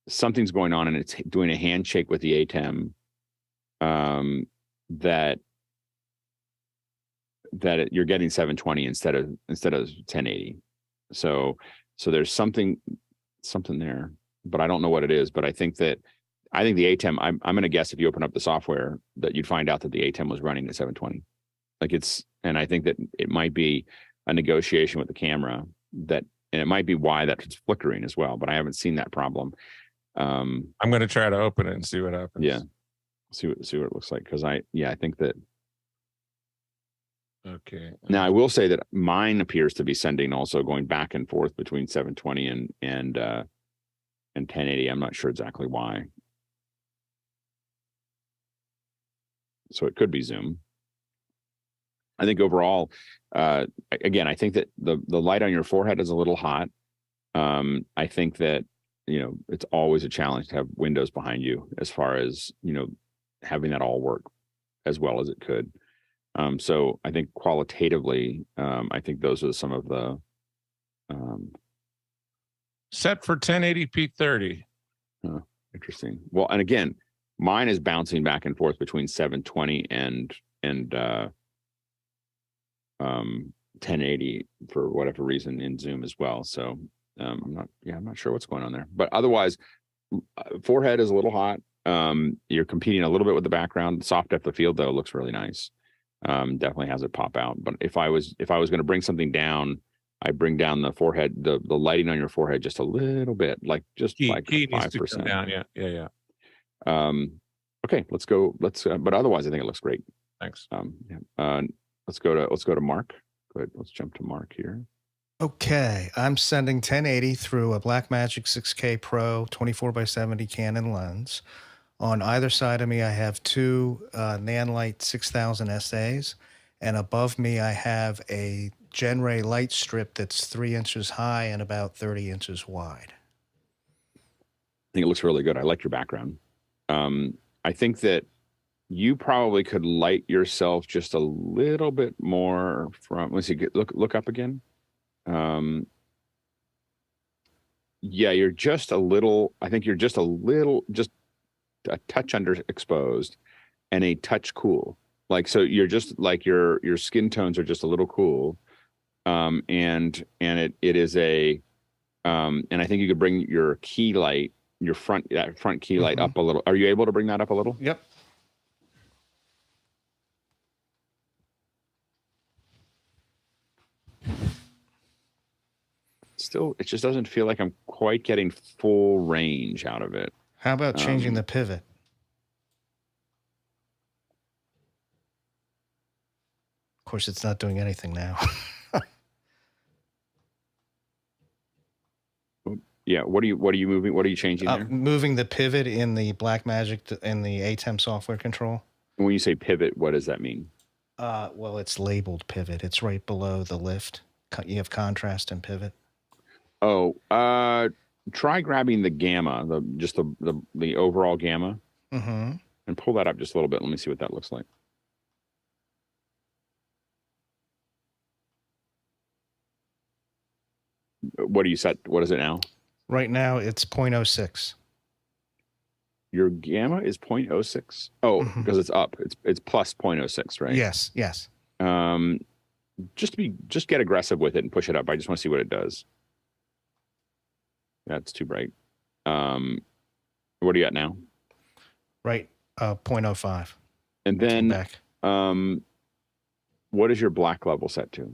something's going on and it's doing a handshake with the ATEM, you're getting 720 instead of 1080. So there's something there, but I don't know what it is. But I think the ATEM, I'm going to guess if you open up the software that you'd find out that the ATEM was running at 720. And I think that it might be a negotiation with the camera and it might be why that's flickering as well, but I haven't seen that problem. I'm going to try to open it and see what happens. Yeah. See what it looks like. Cause I think that. Okay. Now I will say that mine appears to be sending also going back and forth between 720 and 1080. I'm not sure exactly why. So it could be Zoom. I think overall, again, I think that the light on your forehead is a little hot. I think that, it's always a challenge to have windows behind you as far as, having that all work as well as it could. So I think qualitatively, I think those are some of the set for 1080p 30. Interesting. Well, and again, mine is bouncing back and forth between 720 and 1080 for whatever reason in Zoom as well. So I'm not sure what's going on there. But otherwise, forehead is a little hot. You're competing a little bit with the background. Soft depth of field though looks really nice. Definitely has it pop out. But if I was going to bring something down, I bring down the forehead, the lighting on your forehead just a little bit, like just like 5%. Down. Yeah. Okay, let's go. But otherwise, I think it looks great. Thanks. Let's go to Mark. Go ahead. Let's jump to Mark here. Okay, I'm sending 1080 through a Blackmagic 6K Pro 24x70 Canon lens. On either side of me, I have two Nanlite 6000 SAs, and above me, I have a Genray light strip that's 3 inches high and about 30 inches wide. I think it looks really good. I like your background. I think that you probably could light yourself just a little bit more from. Let's see. Look up again. Yeah, you're just a little. I think you're just a touch underexposed and a touch cool. Like, so you're just like your skin tones are just a little cool. And it is and I think you could bring your key light, that front key light up a little. Are you able to bring that up a little? Yep. Still, it just doesn't feel like I'm quite getting full range out of it. How about changing the pivot? Of course, it's not doing anything now. Yeah, what are you moving? What are you changing there? Moving the pivot in the Blackmagic in the ATEM software control. When you say pivot, what does that mean? Well, it's labeled pivot. It's right below the lift. You have contrast and pivot. Oh, try grabbing the gamma, the overall gamma, and pull that up just a little bit. Let me see what that looks like. What do you set? What is it now? Right now, it's 0.06. Your gamma is 0.06. Oh, because it's up. It's plus 0.06, right? Yes. Just get aggressive with it and push it up. I just want to see what it does. That's too bright. What are you at now? Right, 0.05. And then, what is your black level set to?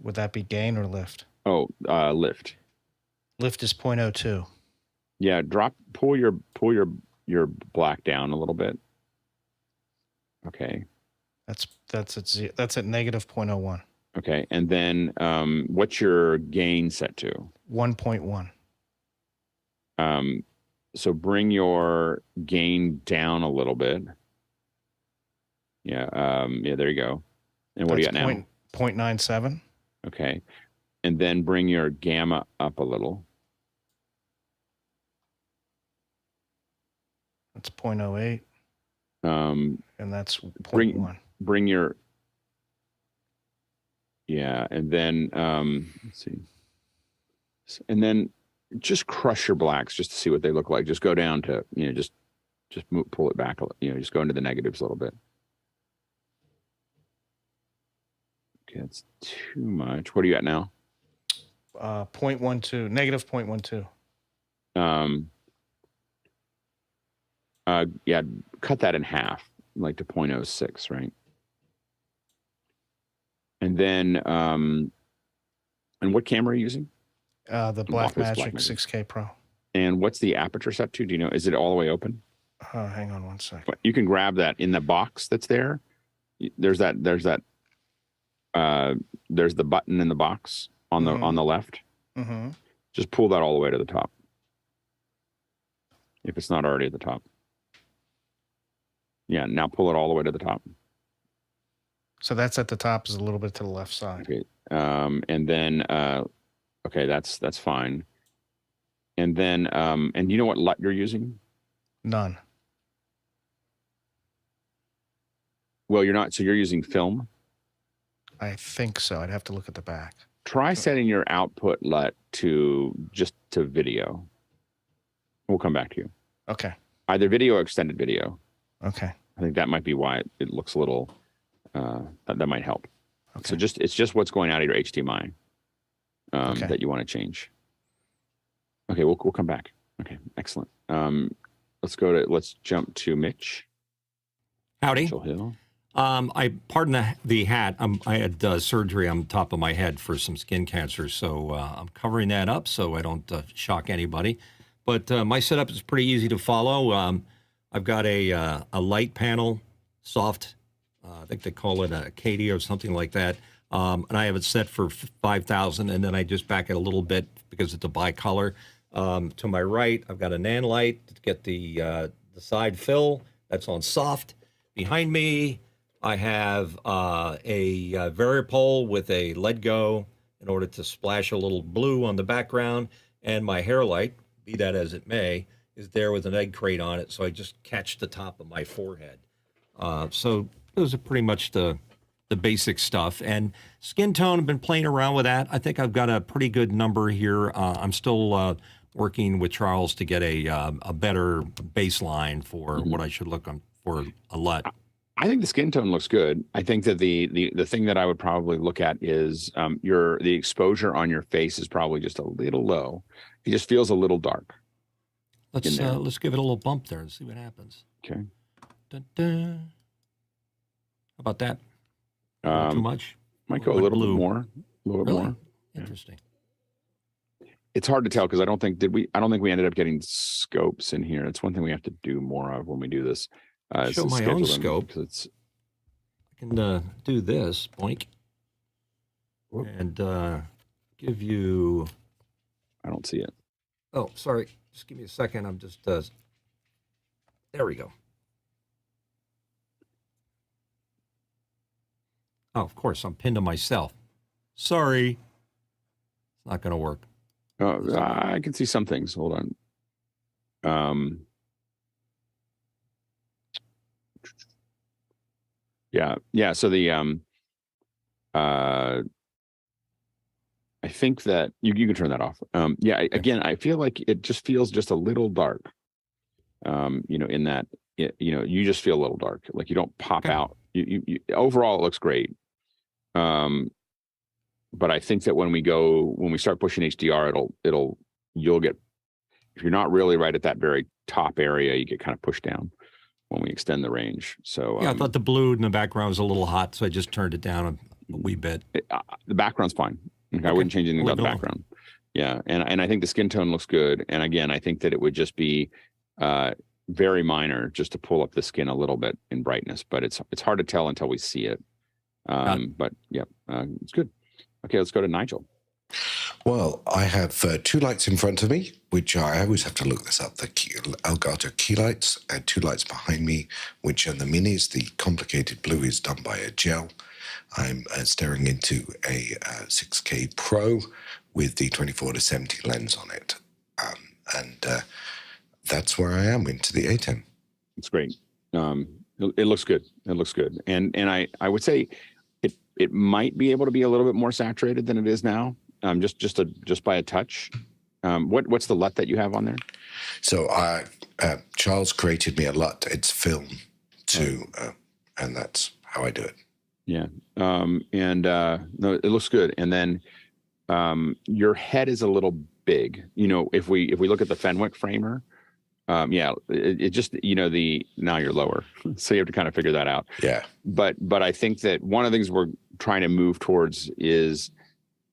Would that be gain or lift? Oh, lift. Lift is 0.02. Yeah, pull your black down a little bit. Okay. That's at negative 0.01. Okay, and then what's your gain set to? 1.1. So bring your gain down a little bit. Yeah. Yeah, there you go. And what do you got now? 0.97. Okay. And then bring your gamma up a little. That's 0.08. And that's 0.1. Bring your, yeah. And then, let's see. And then just crush your blacks just to see what they look like. Just go down to, just pull it back, just go into the negatives a little bit. Okay, that's too much. What are you at now? 0.12, negative 0.12. Yeah, cut that in half, like to 0.06, right? And then, and what camera are you using? The Blackmagic 6K Pro. And what's the aperture set to? Do you know? Is it all the way open? Hang on one second. You can grab that in the box that's there. There's the button in the box on the left. Mm-hmm. Just pull that all the way to the top. If it's not already at the top. Yeah, now pull it all the way to the top. So that's at the top, is a little bit to the left side. Okay. And then okay, that's fine. And then and you know what LUT you're using? None. Well, you're not, so you're using film? I think so. I'd have to look at the back. Try setting your output LUT to video. We'll come back to you. Okay. Either video or extended video. Okay. I think that might be why it looks a little, that might help. Okay. So it's just what's going out of your HDMI Okay. that you want to change. Okay, we'll come back. Okay, excellent. Let's jump to Mitch. Howdy. Mitchell Hill. I pardon the hat. I had surgery on top of my head for some skin cancer, so I'm covering that up so I don't shock anybody. But my setup is pretty easy to follow. I've got a light panel, soft. I think they call it a Acadia or something like that. And I have it set for 5,000, and then I just back it a little bit because it's a bicolor. To my right, I've got a NAND light to get the side fill. That's on soft. Behind me, I have a Varipole with a Let Go in order to splash a little blue on the background. And my hair light, be that as it may, is there with an egg crate on it. So I just catch the top of my forehead. So those are pretty much the basic stuff. And skin tone, I've been playing around with that. I think I've got a pretty good number here. I'm still working with Charles to get a better baseline for what I should look for a LUT. I think the skin tone looks good. I think that the thing that I would probably look at is the exposure on your face is probably just a little low. It just feels a little dark. Let's give it a little bump there and see what happens. Okay. Dun, dun. How about that? Too much? Might go a little bit more. A little bit Really? more. Interesting. It's hard to tell because I don't think we ended up getting scopes in here. It's one thing we have to do more of when we do this. Show my own scope. I can do this, boink, and give you. I don't see it. Oh, sorry. Just give me a second. I'm just. There we go. Oh, of course, I'm pinned to myself. Sorry. It's not going to work. Oh, I can see some things. Hold on. Yeah. So the I think that you can turn that off. Again, I feel like it just feels just a little dark. In that you just feel a little dark. Like you don't pop out. You overall it looks great. But I think that when we start pushing HDR, you'll get, if you're not really right at that very top area, you get kind of pushed down when we extend the range. So I thought the blue in the background was a little hot, so I just turned it down a wee bit. The background's fine. Okay. I wouldn't change anything about the background. Yeah, and I think the skin tone looks good. And again, I think that it would just be very minor just to pull up the skin a little bit in brightness, but it's hard to tell until we see it. But yeah, it's good. Okay, let's go to Nigel. Well, I have two lights in front of me, which I always have to look this up, the Elgato key lights, and two lights behind me, which are the minis. The complicated blue is done by a gel. I'm staring into a 6K Pro with the 24-70 lens on it. And that's where I am, into the ATEM. It's great. It looks good. It looks good. And I would say it might be able to be a little bit more saturated than it is now. Just by a touch. What's the LUT that you have on there? So Charles created me a LUT. It's film too, and that's how I do it. Yeah. No, it looks good. And then your head is a little big. You know, if we look at the Fenwick framer, it just, now you're lower, so you have to kind of figure that out. Yeah. But I think that one of the things we're trying to move towards is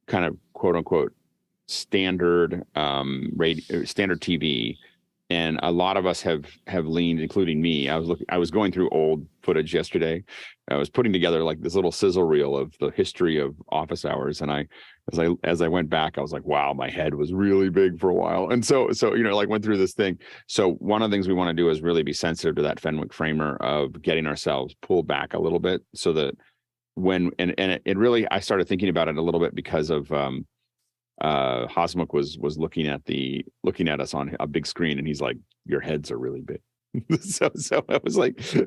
kind of quote unquote standard standard TV, and a lot of us have leaned, including me. I was going through old footage yesterday. I was putting together like this little sizzle reel of the history of office hours, and as I went back, I was like, wow, my head was really big for a while. And so went through this thing. So one of the things we want to do is really be sensitive to that Fenwick framer of getting ourselves pulled back a little bit, so that it really, I started thinking about it a little bit because of Hosmuk was looking at us on a big screen, and he's like, your heads are really big. so I was like, so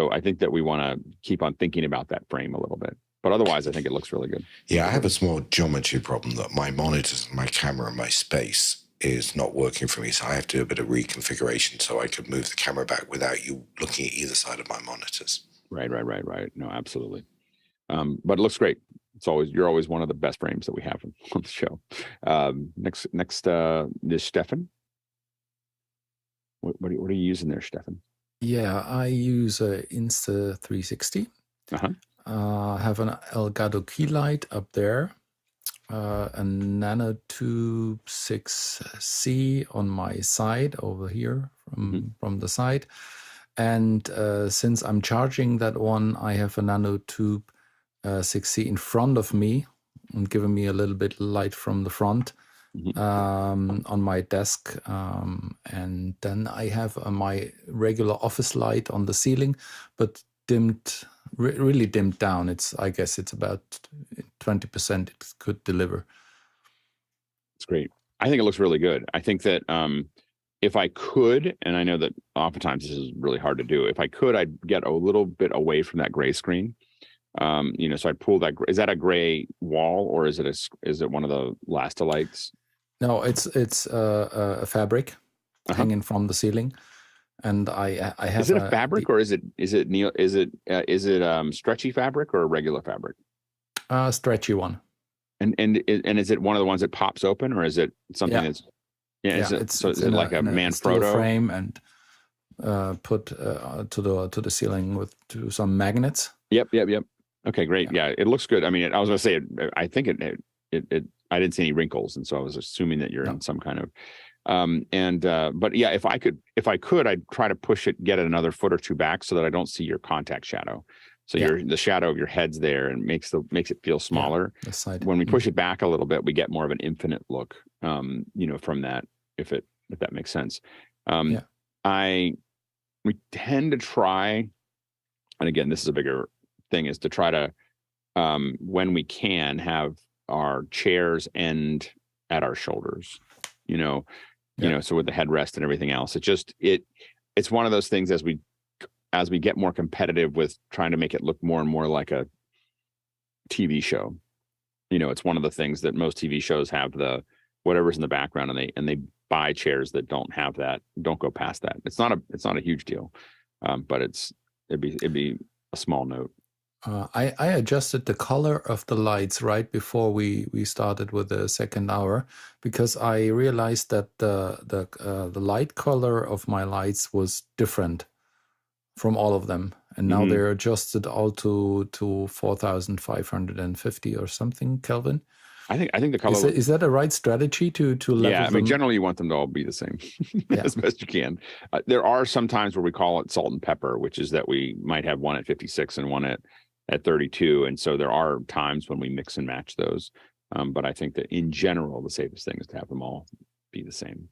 I think that we want to keep on thinking about that frame a little bit, but otherwise I think it looks really good. Yeah, I have a small geometry problem that my monitors, my camera, and my space is not working for me, so I have to do a bit of reconfiguration so I could move the camera back without you looking at either side of my monitors. Right. No, absolutely. But it looks great. You're always one of the best frames that we have on the show. Next is Stefan. What are you using there, Stefan? Yeah, I use a Insta360. I have an Elgato key light up there, a Nanotube 6C on my side over here from the side. And since I'm charging that one, I have a Nanotube 6C in front of me and giving me a little bit light from the front on my desk. And then I have my regular office light on the ceiling, but really dimmed down. I guess it's about 20% it could deliver. It's great. I think it looks really good. I think that if I could, and I know that oftentimes this is really hard to do, if I could, I'd get a little bit away from that gray screen. So I'd pull that. Is that a gray wall, or is it one of the Lastolites? No, it's a fabric hanging from the ceiling, and I have. Is it a fabric, or is it stretchy fabric or a regular fabric? Stretchy one. And is it one of the ones that pops open, or is it something that's? Yeah, is it like a Manfrotto frame and put to the ceiling with some magnets? Yep. Okay, great. Yeah, it looks good. I mean, I was going to say, I think it. I didn't see any wrinkles, and so I was assuming that you're in some kind of. But yeah, if I could, I'd try to push it, get it another foot or two back, so that I don't see your contact shadow. So the shadow of your head's there, and makes it feel smaller. The side. When we push it back a little bit, we get more of an infinite look. From that, if that makes sense. We tend to try, and again, this is a bigger thing, is to try to, when we can, have our chairs end at our shoulders. So with the headrest and everything else, it's one of those things as we get more competitive with trying to make it look more and more like a TV show. It's one of the things that most TV shows have whatever's in the background, and they buy chairs that don't have that, don't go past that. It's not a huge deal, but it'd be a small note. I adjusted the color of the lights right before we started with the second hour, because I realized that the light color of my lights was different from all of them, and now they're adjusted all to 4,550 or something Kelvin. I think the color is that a right strategy to level? Yeah, I mean, generally you want them to all be the same as best you can. There are some times where we call it salt and pepper, which is that we might have one at 56 and one at 32, and so there are times when we mix and match those. But I think that in general, the safest thing is to have them all be the same.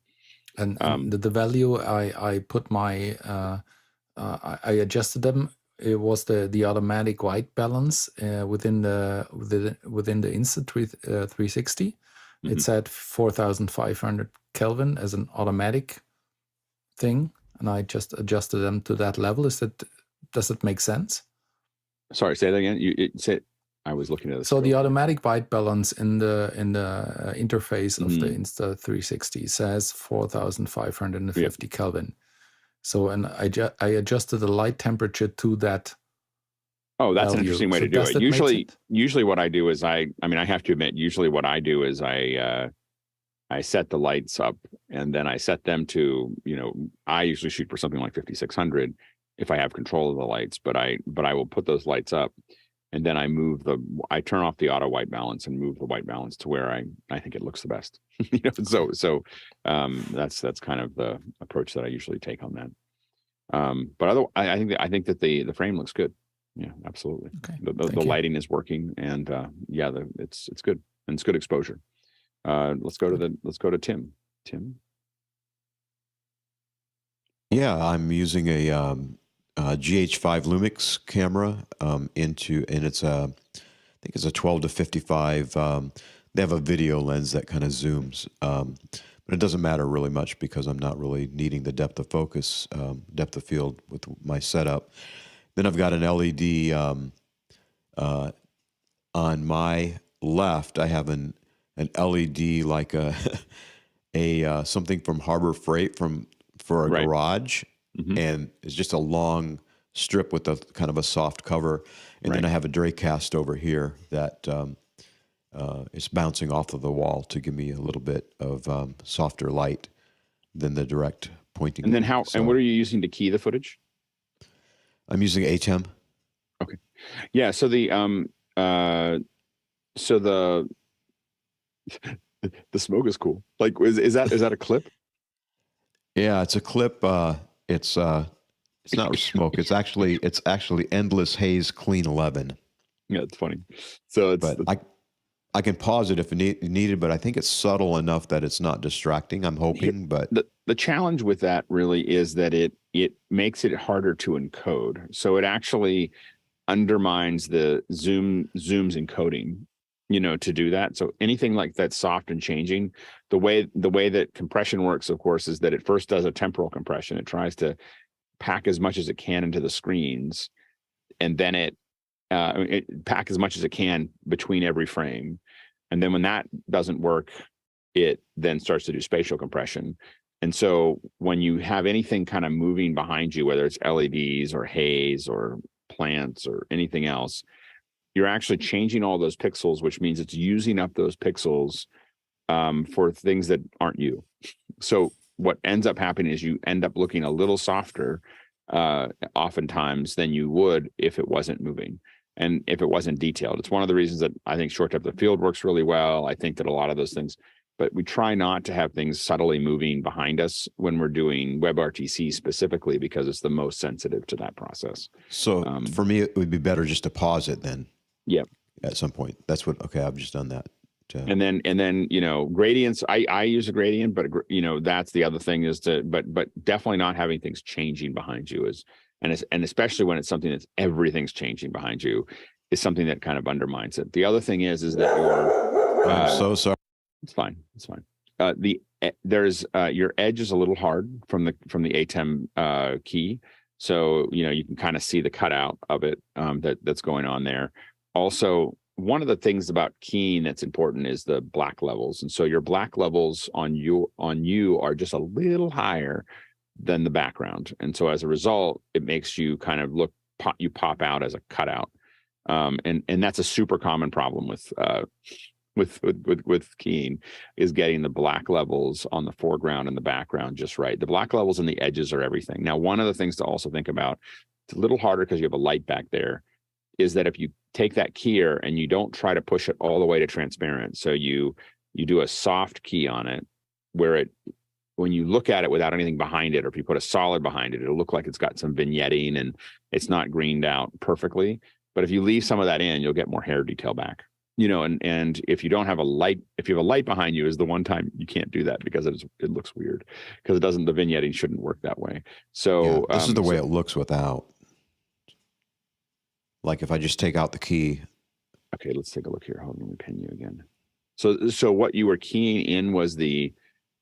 And the value I put my I adjusted them. It was the automatic white balance within the Insta360. It said 4,500 Kelvin as an automatic thing, and I just adjusted them to that level. Does it make sense? Sorry, say that again. It said I was looking at this. So the automatic white balance in the interface of the Insta360 says 4,550 Kelvin. So, and I adjusted the light temperature to that. Oh, that's value. an interesting way to do it. Usually what I do is I have to admit, usually what I do is I set the lights up, and then I set them to, I usually shoot for something like 5,600 if I have control of the lights, but I will put those lights up, and then I turn off the auto white balance and move the white balance to where I think it looks the best. So that's kind of the approach that I usually take on that. But I think that the frame looks good. Yeah, absolutely. Okay. The lighting is working, and it's good, and it's good exposure. Let's go to Tim. Tim. Yeah, I'm using a GH5 Lumix camera and it's I think it's a 12 to 55. They have a video lens that kind of zooms, but it doesn't matter really much because I'm not really needing the depth of focus, depth of field with my setup. Then I've got an LED on my left. I have an LED like a something from Harbor Freight for a garage, and it's just a long strip with a kind of a soft cover, and then I have a Dracast over here that is bouncing off of the wall to give me a little bit of softer light than the direct pointing. And then and what are you using to key the footage? I'm using ATEM. Okay, yeah. So the the smoke is cool. Like, is that a clip? Yeah, it's a clip. It's not smoke. It's actually Endless Haze Clean 11. Yeah, it's funny. So I can pause it if needed, but I think it's subtle enough that it's not distracting. I'm hoping, but the challenge with that really is that it makes it harder to encode. So it actually undermines the zoom's encoding, to do that. So anything like that's soft and changing, the way that compression works, of course, is that it first does a temporal compression. It tries to pack as much as it can into the screens, and then it pack as much as it can between every frame. And then when that doesn't work, it then starts to do spatial compression. And so when you have anything kind of moving behind you, whether it's LEDs or haze or plants or anything else, you're actually changing all those pixels, which means it's using up those pixels for things that aren't you. So what ends up happening is you end up looking a little softer oftentimes than you would if it wasn't moving and if it wasn't detailed. It's one of the reasons that I think short depth of field works really well. I think that a lot of those things, but we try not to have things subtly moving behind us when we're doing WebRTC specifically, because it's the most sensitive to that process. So for me, it would be better just to pause it then. Yeah. At some point. That's what, okay, I've just done that. And then, gradients, I use a gradient, but that's the other thing is but definitely not having things changing behind you and especially when it's something that's everything's changing behind you is something that kind of undermines it. The other thing is that I'm so sorry. It's fine. It's fine. Your edge is a little hard from the ATEM key. So, you can kind of see the cutout of it that's going on there. Also, one of the things about keying that's important is the black levels. And so your black levels on you are just a little higher than the background. And so as a result, it makes you kind of you pop out as a cutout. And that's a super common problem with keying, is getting the black levels on the foreground and the background just right. The black levels and the edges are everything. Now, one of the things to also think about, it's a little harder because you have a light back there, is that if you take that keyer and you don't try to push it all the way to transparent, so you do a soft key on it, where when you look at it without anything behind it, or if you put a solid behind it, it'll look like it's got some vignetting and it's not greened out perfectly. But if you leave some of that in, you'll get more hair detail back. and if you don't have a light, if you have a light behind you, is the one time you can't do that because it looks weird, because it doesn't, the vignetting shouldn't work that way. So this is the way it looks without. Like if I just take out the key. Okay, let's take a look here. Hold on, let me pin you again. So what you were keying in was the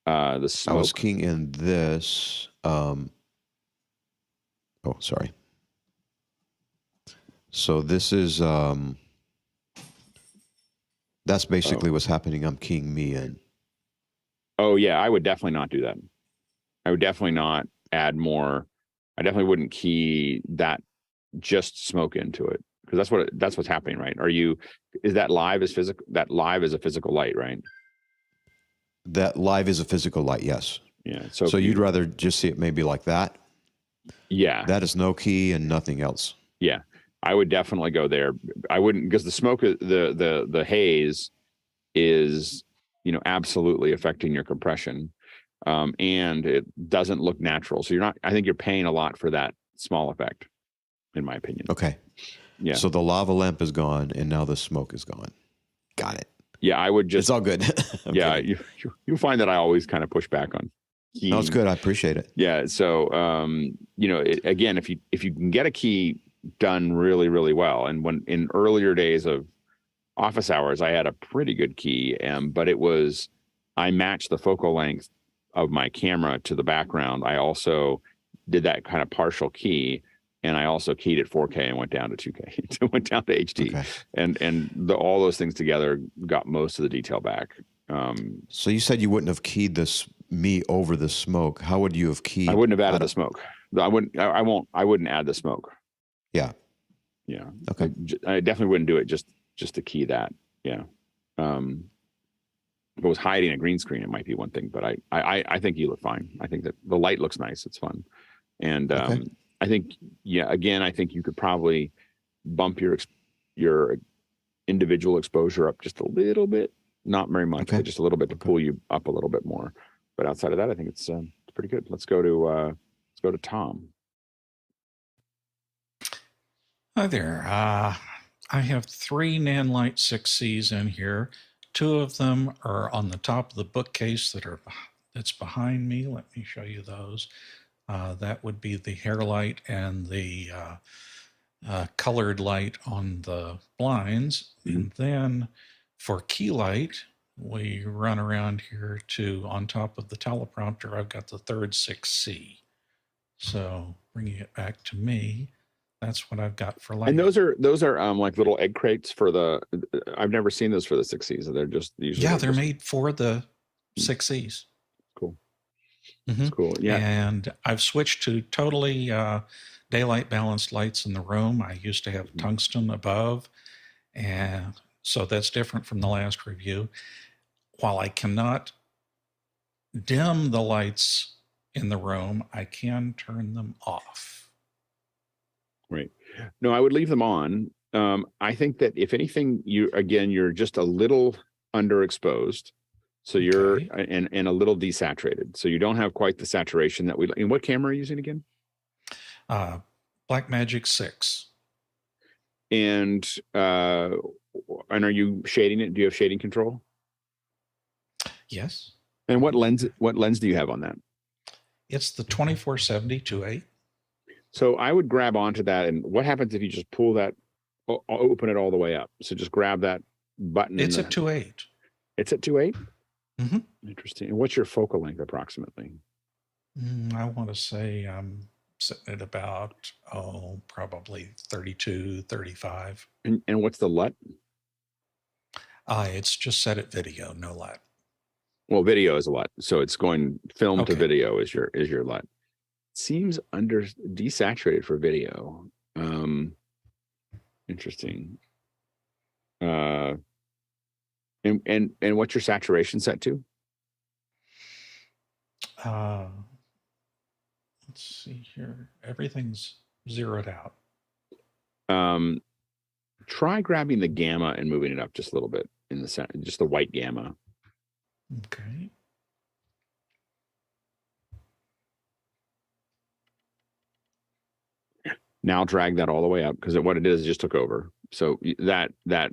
smoke. I was keying in this. Oh, sorry. So this is that's basically what's happening. I'm keying me in. Oh yeah, I would definitely not do that. I would definitely not add more. I definitely wouldn't key that, just smoke into it, because that's what's happening, right? Is that live as physical? That live is a physical light, right? That live is a physical light, yes. Yeah. So you'd rather just see it maybe like that? Yeah. That is no key and nothing else. Yeah. I would definitely go there. I wouldn't, because the smoke, the haze is, absolutely affecting your compression. And it doesn't look natural. So I think you're paying a lot for that small effect, in my opinion. Okay. Yeah. So the lava lamp is gone and now the smoke is gone. Got it. Yeah. I would just, it's all good. Yeah. You'll find that I always kind of push back on keying. No, it's good. I appreciate it. Yeah. So, again, if you can get a key done really, really well. And when in earlier days of office hours, I had a pretty good key, but I matched the focal length of my camera to the background. I also did that kind of partial key, and I also keyed at 4K and went down to 2K. It went down to HD. Okay. And all those things together got most of the detail back. So you said you wouldn't have keyed me over the smoke. How would you have keyed? I wouldn't have added the smoke. I wouldn't add the smoke. Yeah. Yeah. Okay. I definitely wouldn't do it just to key that. Yeah. If it was hiding a green screen, it might be one thing, but I think you look fine. I think that the light looks nice. It's fun. And okay. I think, again, I think you could probably bump your individual exposure up just a little bit, not very much, but just a little bit to pull you up a little bit more. But outside of that, I think it's pretty good. Let's go to Tom. Hi there. I have 3 Nanlite 6Cs in here. 2 of them are on the top of the bookcase that's behind me. Let me show you those. That would be the hair light and the colored light on the blinds. Mm-hmm. And then for key light, we run around here on top of the teleprompter, I've got the 3rd 6C. So bringing it back to me, that's what I've got for light. And those are like little egg crates for I've never seen those for the 6Cs. They're just usually. They're made for the 6Cs. Cool. Mm-hmm. That's cool. Yeah. And I've switched to totally daylight balanced lights in the room. I used to have tungsten above, and so that's different from the last review. While I cannot dim the lights in the room, I can turn them off. Right. No, I would leave them on. I think that if anything, you're just a little underexposed. So you're and a little desaturated. So you don't have quite the saturation that and what camera are you using again? Blackmagic 6. And are you shading it? Do you have shading control? Yes. And what lens do you have on that? It's the 2470 2.8. So I would grab onto that. And what happens if you just pull that, open it all the way up? So just grab that button. It's at 2.8. It's at 2.8? Mm-hmm. Interesting. And what's your focal length approximately? I want to say I'm sitting at about, probably 32, 35. And what's the LUT? It's just set at video, no LUT. Well, video is a LUT. So it's going film to video is your LUT. Seems desaturated for video. Interesting. And what's your saturation set to? Let's see here. Everything's zeroed out. Try grabbing the gamma and moving it up just a little bit in the center, just the white gamma. Okay. Now drag that all the way up, because what it is just took over. So that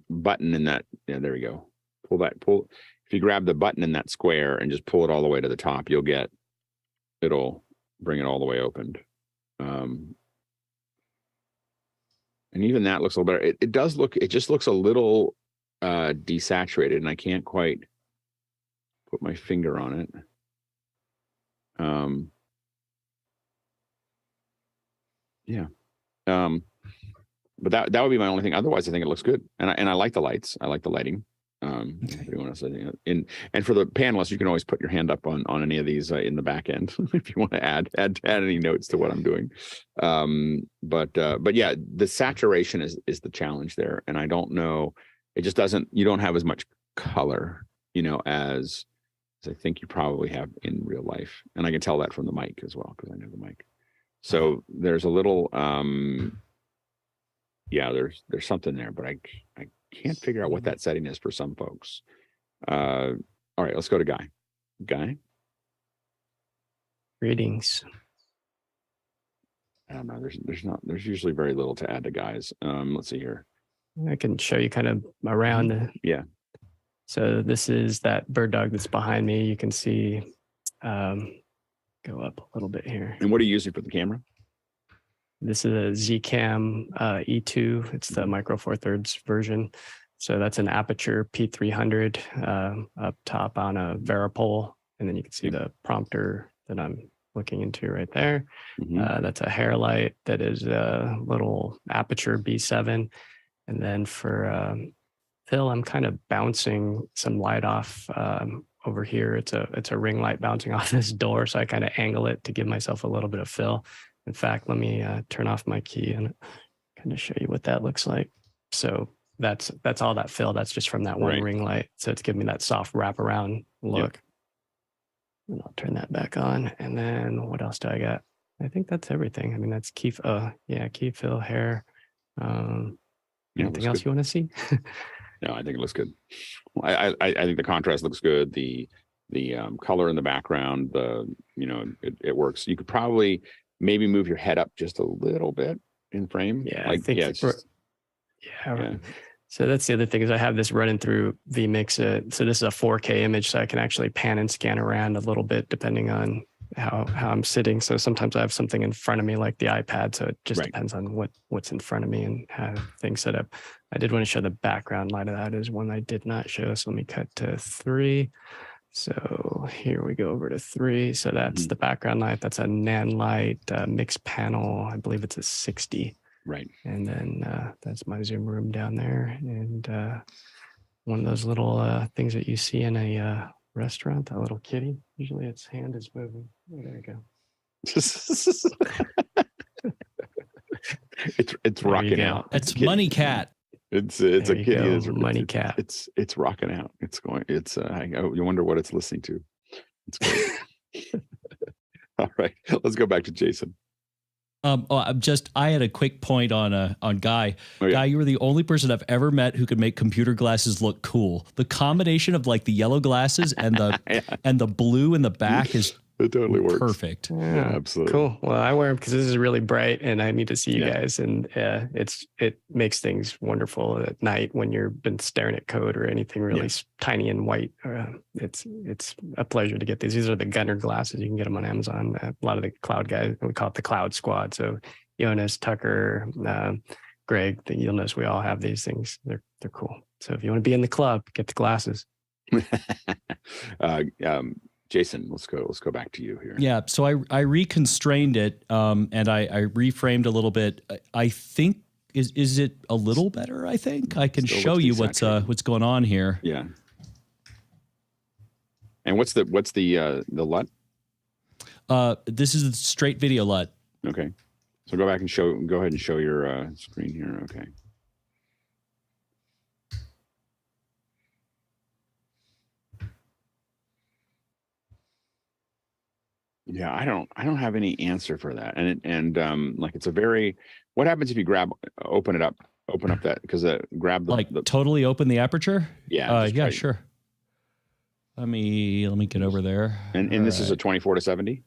button and that Yeah, there we go. Pull. If you grab the button in that square and just pull it all the way to the top, it'll bring it all the way opened. And even that looks a little better. It just looks a little desaturated, and I can't quite put my finger on it. Yeah. But that would be my only thing. Otherwise, I think it looks good, and I like the lights. I like the lighting. Everyone else, I think. And for the panelists, you can always put your hand up on any of these in the back end if you want to add any notes to what I'm doing. But yeah, the saturation is the challenge there, and I don't know. It just doesn't. You don't have as much color, as I think you probably have in real life, and I can tell that from the mic as well because I know the mic. So there's a little. Yeah, there's something there, but I can't figure out what that setting is for some folks. All right, let's go to Guy. Guy? Greetings. I don't know. There's usually very little to add to Guy's. Let's see here. I can show you kind of around. Yeah. So this is that bird dog that's behind me. You can see, go up a little bit here. And what are you using for the camera? This is a Zcam E2. It's the Micro Four Thirds version. So that's an Aperture P300 up top on a Varipole. And then you can see the prompter that I'm looking into right there. That's a hair light that is a little Aperture B7. And then for fill, I'm kind of bouncing some light off over here. It's a ring light bouncing off this door. So I kind of angle it to give myself a little bit of fill. In fact, let me turn off my key and kind of show you what that looks like. So that's all that fill. That's just from that one ring light. So it's giving me that soft wraparound look. And I'll turn that back on. And then what else do I got? I think that's everything. I mean, that's key fill, hair. Anything else you want to see? No, I think it looks good. I think the contrast looks good. The color in the background, it works. You could probably maybe move your head up just a little bit in frame. Yeah, I think yeah. So that's the other thing is I have this running through vMix. So this is a 4K image, so I can actually pan and scan around a little bit depending on how I'm sitting. So sometimes I have something in front of me like the iPad. So it just depends on what's in front of me and how things set up. I did want to show the background light of that is one I did not show. So let me cut to 3. So here we go over to 3. So that's the background light. That's a NAND light mixed panel. I believe it's a 60. Right. And then that's my Zoom room down there. And one of those little things that you see in a restaurant, that little kitty. Usually its hand is moving. Oh, there you go. it's rocking out. It's Money Cat. It's a kitty. Money Cat. It's rocking out. It's going. It's you wonder what it's listening to. It's great. All right, let's go back to Jason. I had a quick point on Guy. Oh, yeah. Guy, you were the only person I've ever met who could make computer glasses look cool. The combination of like the yellow glasses and the and the blue in the back is it totally works. Perfect. Yeah, absolutely. Cool. Well, I wear them because this is really bright and I need to see you guys. And it makes things wonderful at night when you've been staring at code or anything really tiny and white. It's a pleasure to get these. These are the Gunner glasses. You can get them on Amazon. A lot of the cloud guys, we call it the Cloud Squad. So Jonas, Tucker, Greg, you'll notice we all have these things. They're cool. So if you want to be in the club, get the glasses. Jason, let's go back to you here. Yeah, so I reconstrained it and I reframed a little bit. I think is it a little better? I think I can show you what's going on here. Yeah. And what's the LUT? This is the straight video LUT. Okay. So go ahead and show your screen here. Okay. Yeah, I don't have any answer for that. And like it's a very, what happens if you open up that, because grab the totally open the aperture? Yeah. Yeah, sure. Let me get over there. And this is a 24 to 70?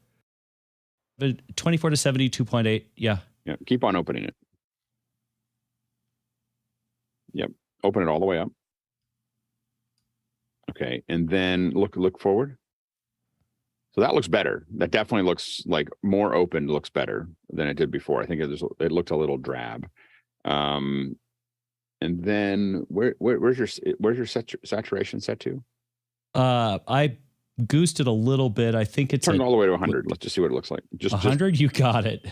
24 to 70, 2.8. Yeah. Yeah. Keep on opening it. Yep. Open it all the way up. Okay, and then look forward. So that looks better. That definitely looks like more open. Looks better than it did before. I think it looked a little drab. And then where's your saturation set to? I goosed it a little bit. I think it's turn it all the way to 100. Let's just see what it looks like. Just 100. You got it.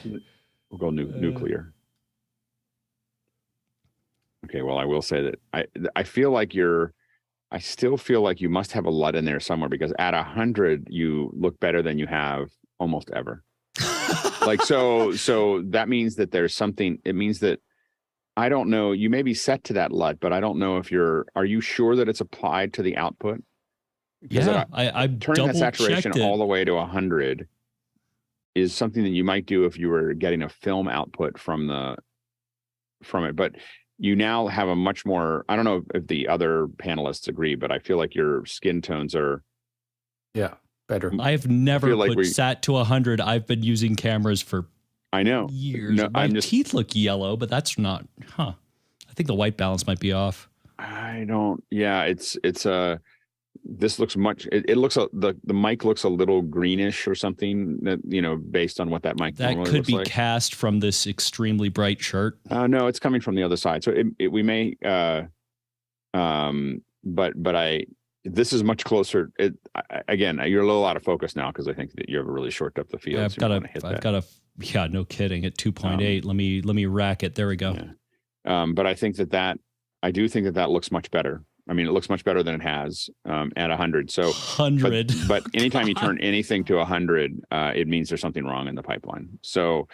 We'll go nuclear. Okay. Well, I will say that I feel like I still feel like you must have a LUT in there somewhere, because at 100 you look better than you have almost ever. Like so that means that there's something. It means that, I don't know, you may be set to that LUT, but I don't know if are you sure that it's applied to the output? Yeah, I turning that saturation all the way to 100 is something that you might do if you were getting a film output from it. But you now have a much more, I don't know if the other panelists agree, but I feel like your skin tones are better. I've never put sat to 100. I've been using cameras for years. No, My teeth look yellow, but that's not, I think the white balance might be off. This looks it looks the mic looks a little greenish or something, that based on what that mic that could be cast from this extremely bright shirt. No, it's coming from the other side. So we may this is much closer. Again, you're a little out of focus now, because I think that you have a really short depth of field. Yeah, I've got a no kidding, at 2.8. Let me rack it. There we go. Yeah. But I think I do think that looks much better. I mean, it looks much better than it has at 100. So 100. But anytime you turn anything to 100, it means there's something wrong in the pipeline. So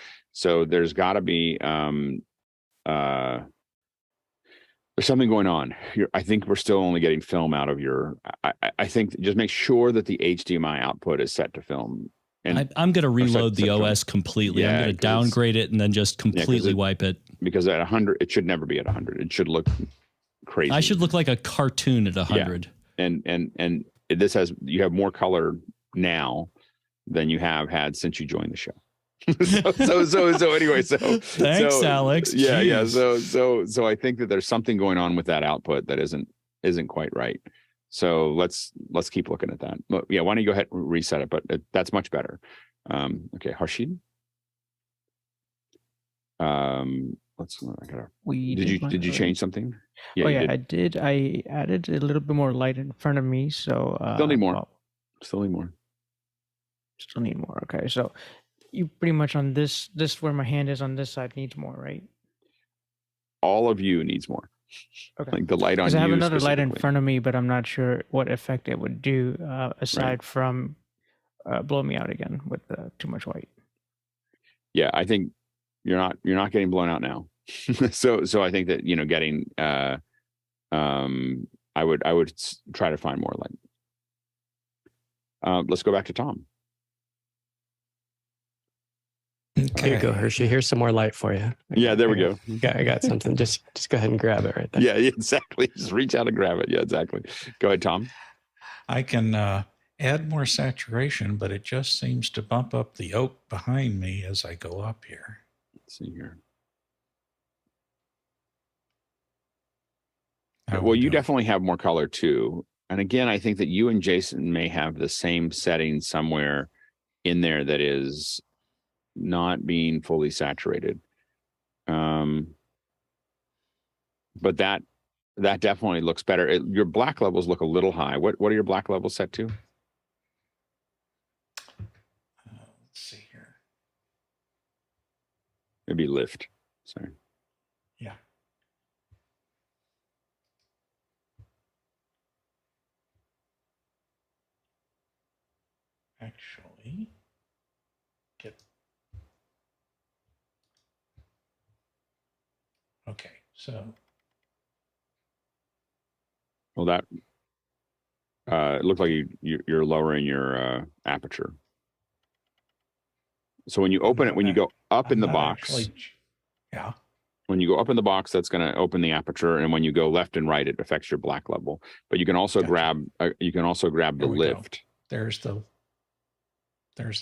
there's got to be there's something going on. I think we're still only getting film out of your. I think just make sure that the HDMI output is set to film. And I'm going to reload the OS completely. I'm going to downgrade it and then just completely wipe it. Because at 100, it should never be at 100. It should look crazy. I should look like a cartoon at 100. Yeah. And you have more color now than you have had since you joined the show. so anyway, thanks, Alex. Yeah. So I think that there's something going on with that output that isn't quite right. So let's keep looking at that. Yeah, why don't you go ahead and reset it? But that's much better. Okay, Harshid. Did you change something? Yeah, I did. I added a little bit more light in front of me, so still need more. Still need more. Okay, so you pretty much on this where my hand is on this side needs more, right? All of you needs more. Okay. Like the light on you. Because I have another light in front of me, but I'm not sure what effect it would do aside from blow me out again with too much white. Yeah, I think you're not getting blown out now. so I think that getting I would try to find more light. Let's go back to Tom. Okay. Here you go, Hershey. Here's some more light for you. Yeah, there we go. I got something. Just go ahead and grab it right there. Yeah, exactly. Just reach out and grab it. Yeah, exactly. Go ahead, Tom. I can add more saturation, but it just seems to bump up the oak behind me as I go up here. Let's see here. Well, you definitely have more color too. And again, I think that you and Jason may have the same setting somewhere in there that is not being fully saturated. But that definitely looks better. Your black levels look a little high. What are your black levels set to? Let's see here. Maybe lift. Sorry. Yeah. Actually, okay, so. Well, that it looked like you're lowering your aperture. So when you open it, when you go up in the box, yeah. When you go up in the box, that's going to open the aperture, and when you go left and right, it affects your black level. But you can also grab the lift. There's the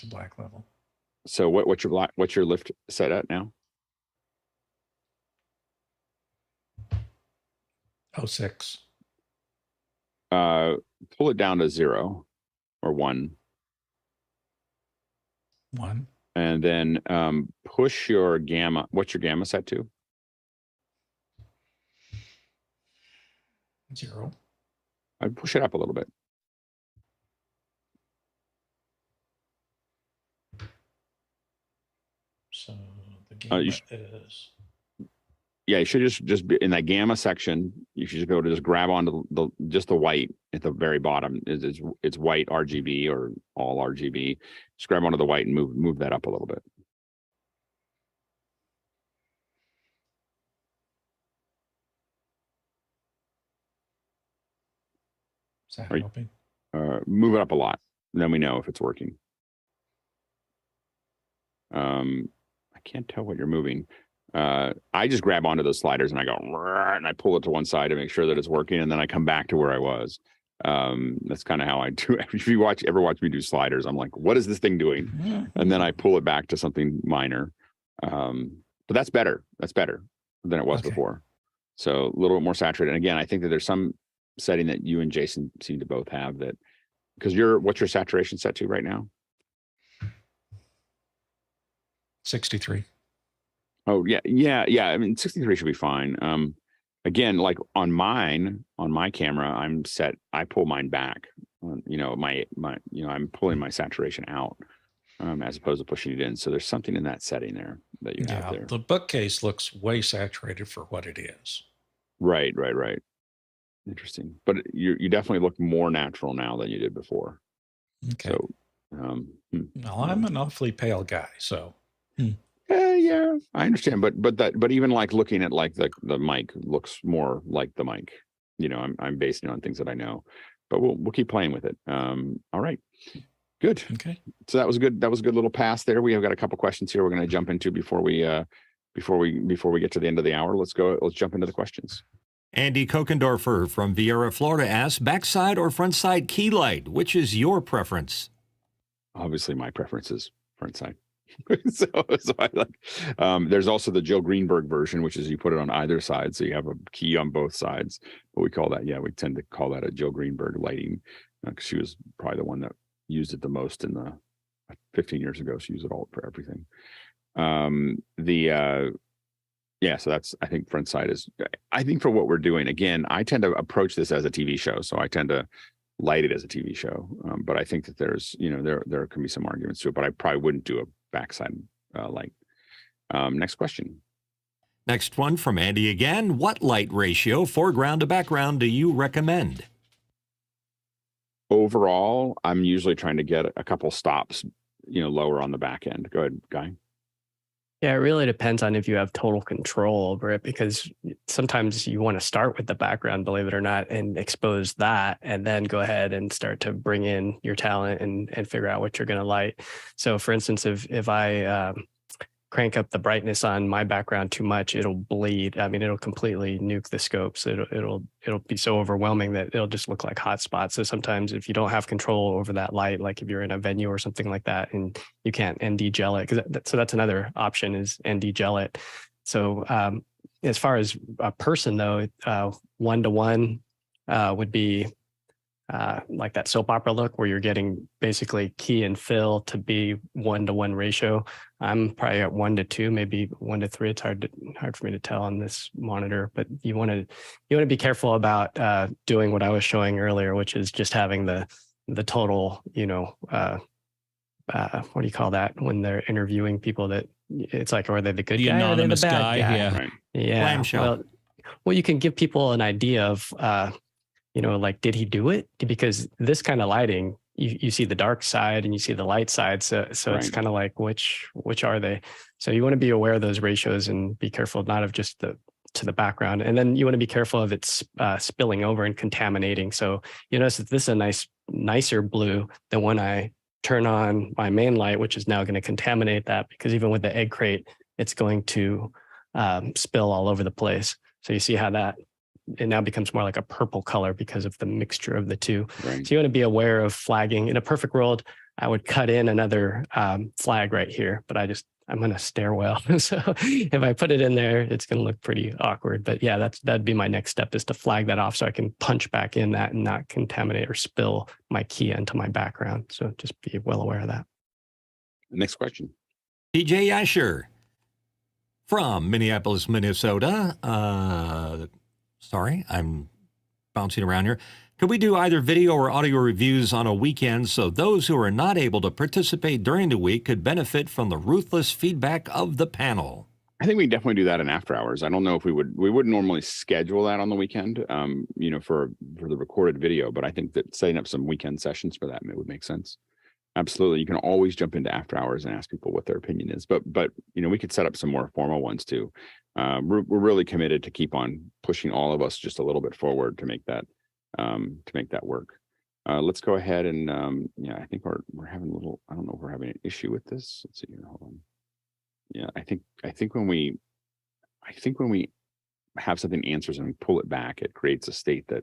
black level. So what's your lift set at now? 06. pull it down to 0 or 1. 1. And then push your gamma. What's your gamma set to? 0. I'd push it up a little bit. So the gamma is... Yeah, you should just be in that gamma section. You should just be able to just grab onto just the white at the very bottom. It's white RGB or all RGB. Just grab onto the white and move that up a little bit. Is that helping? Move it up a lot. Then we know if it's working. I can't tell what you're moving. I just grab onto those sliders and I go, and I pull it to one side to make sure that it's working. And then I come back to where I was. That's kind of how I do it. If you ever watch me do sliders, I'm like, what is this thing doing? And then I pull it back to something minor. But that's better. That's better than it was before. So a little bit more saturated. And again, I think that there's some setting that you and Jason seem to both have that, because what's your saturation set to right now? 63. Oh yeah. I mean, 63 should be fine. Again, like on my camera, I pull mine back. I'm pulling my saturation out as opposed to pushing it in. So there's something in that setting there that you have there. The bookcase looks way saturated for what it is. Right. Interesting. But you definitely look more natural now than you did before. Okay. So, well, I'm an awfully pale guy, so. Yeah, I understand. But even like looking at like the mic looks more like the mic. I'm basing it on things that I know. But we'll keep playing with it. All right. Good. Okay. So that was good. That was a good little pass there. We have got a couple questions here we're going to jump into before we get to the end of the hour. Let's jump into the questions. Andy Kokendorfer from Viera, Florida asks, backside or front side key light, which is your preference? Obviously, my preference is front side. so I like. There's also the Jill Greenberg version, which is you put it on either side, so you have a key on both sides. But we tend to call that a Jill Greenberg lighting, because she was probably the one that used it the most in the 15 years ago. She used it all for everything. So that's, I think front side is, I think for what we're doing, again, I tend to approach this as a TV show. So I tend to light it as a TV show. But I think that there's, there can be some arguments to it, but I probably wouldn't do a backside light. Next question. Next one from Andy again. What light ratio, foreground to background, do you recommend? Overall, I'm usually trying to get a couple stops, lower on the back end. Go ahead, Guy. Yeah, it really depends on if you have total control over it, because sometimes you want to start with the background, believe it or not, and expose that, and then go ahead and start to bring in your talent and figure out what you're going to light. So for instance, if I crank up the brightness on my background too much, it'll bleed. I mean, it'll completely nuke the scope. So it'll be so overwhelming that it'll just look like hot spots. So sometimes if you don't have control over that light, like if you're in a venue or something like that, and you can't ND gel it, so that's another option, is ND gel it. So as far as a person though, 1-to-1 would be like that soap opera look where you're getting basically key and fill to be 1-to-1 ratio. I'm probably at 1-to-2, maybe 1-to-3. It's hard for me to tell on this monitor, but you want to be careful about doing what I was showing earlier, which is just having the total, what do you call that when they're interviewing people, that it's like, are they the good guy or are they the bad guy? Yeah. Right. Yeah. Well, you can give people an idea of, like, did he do it? Because this kind of lighting, you see the dark side and you see the light side. So Right. It's kind of like, which are they? So you want to be aware of those ratios and be careful not of just to the background. And then you want to be careful of it spilling over and contaminating. So you notice that this is a nicer blue than when I turn on my main light, which is now going to contaminate that, because even with the egg crate, it's going to spill all over the place. So you see how it now becomes more like a purple color because of the mixture of the two. Right. So you want to be aware of flagging. In a perfect world, I would cut in another flag right here, but I'm in a stairwell. So if I put it in there, it's going to look pretty awkward. But yeah, that'd be my next step, is to flag that off so I can punch back in that and not contaminate or spill my key into my background. So just be well aware of that. Next question. PJ Asher from Minneapolis, Minnesota. Sorry, I'm bouncing around here. Could we do either video or audio reviews on a weekend so those who are not able to participate during the week could benefit from the ruthless feedback of the panel? I think we can definitely do that in after hours. I don't know if we wouldn't normally schedule that on the weekend, for the recorded video, but I think that setting up some weekend sessions for that would make sense. Absolutely. You can always jump into after hours and ask people what their opinion is, but we could set up some more formal ones too. We're really committed to keep on pushing all of us just a little bit forward to make that work. Let's go ahead and I think we're having a little, I don't know if we're having an issue with this. Let's see here. Hold on. Yeah, I think when we have something answers and we pull it back, it creates a state that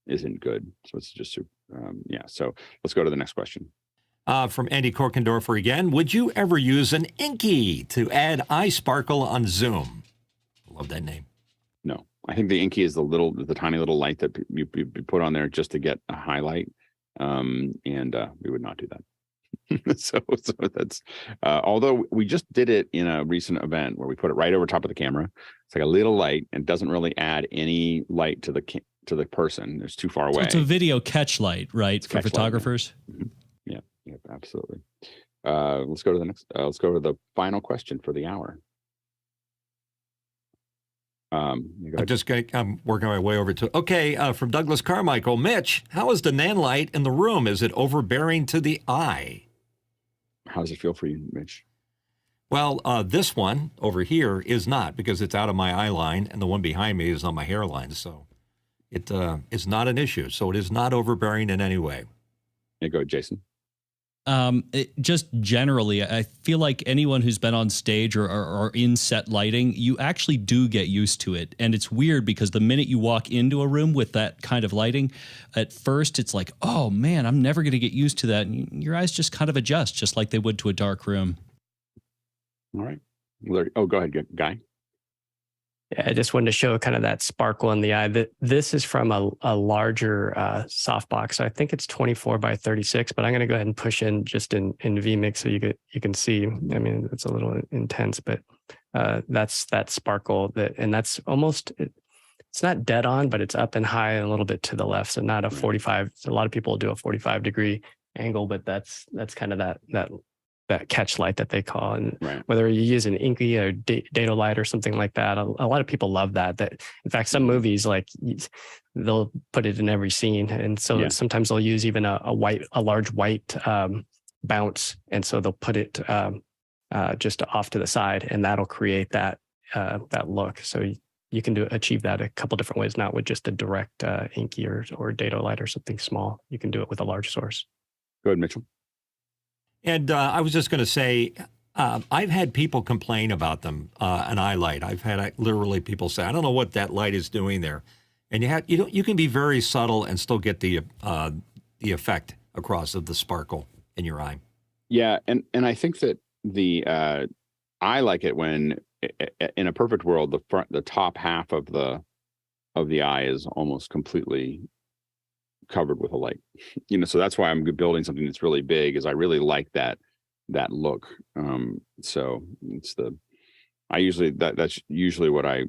isn't good. So it's just so let's go to the next question. From Andy Korkendorfer again. Would you ever use an Inky to add eye sparkle on Zoom? Love that name. No, I think the Inky is the tiny little light that you put on there just to get a highlight. And we would not do that. so that's, although we just did it in a recent event where we put it right over top of the camera. It's like a little light and doesn't really add any light to the person. It's too far away. So it's a video catch light, right? For photographers. Light, yeah. Yeah, absolutely. Let's go to the next. Let's go to the final question for the hour. I'm working my way over to. Okay, from Douglas Carmichael, Mitch, how is the NAND light in the room? Is it overbearing to the eye? How does it feel for you, Mitch? Well, this one over here is not, because it's out of my eye line, and the one behind me is on my hairline, so it is not an issue. So it is not overbearing in any way. Yeah, go ahead, Jason. Just generally, I feel like anyone who's been on stage or in set lighting, you actually do get used to it. And it's weird because the minute you walk into a room with that kind of lighting, at first it's like, oh man, I'm never going to get used to that. And your eyes just kind of adjust, just like they would to a dark room. All right. Go ahead, Guy. Yeah, I just wanted to show kind of that sparkle in the eye. This is from a larger softbox. So I think it's 24 by 36, but I'm going to go ahead and push in just in vMix so you can see. I mean, it's a little intense, but that's that sparkle and that's almost, it's not dead on, but it's up and high and a little bit to the left. So not a 45. So a lot of people do a 45-degree angle, but that's kind of that catch light that they call. And whether you use an Inky or data light or something like that, a lot of people love that. In fact, some movies, like, they'll put it in every scene. And so sometimes they'll use even a large white bounce. And so they'll put it just off to the side, and that'll create that look. So you can achieve that a couple different ways, not with just a direct Inky or data light or something small. You can do it with a large source. Go ahead, Mitchell. And I was just going to say, I've had people complain about them, an eye light. I've had literally people say, I don't know what that light is doing there. And you can be very subtle and still get the effect across of the sparkle in your eye. Yeah, and I think that I like it when, in a perfect world, the top half of the eye is almost completely covered with a light, so that's why I'm building something that's really big, is I really like that look. So it's that's usually what I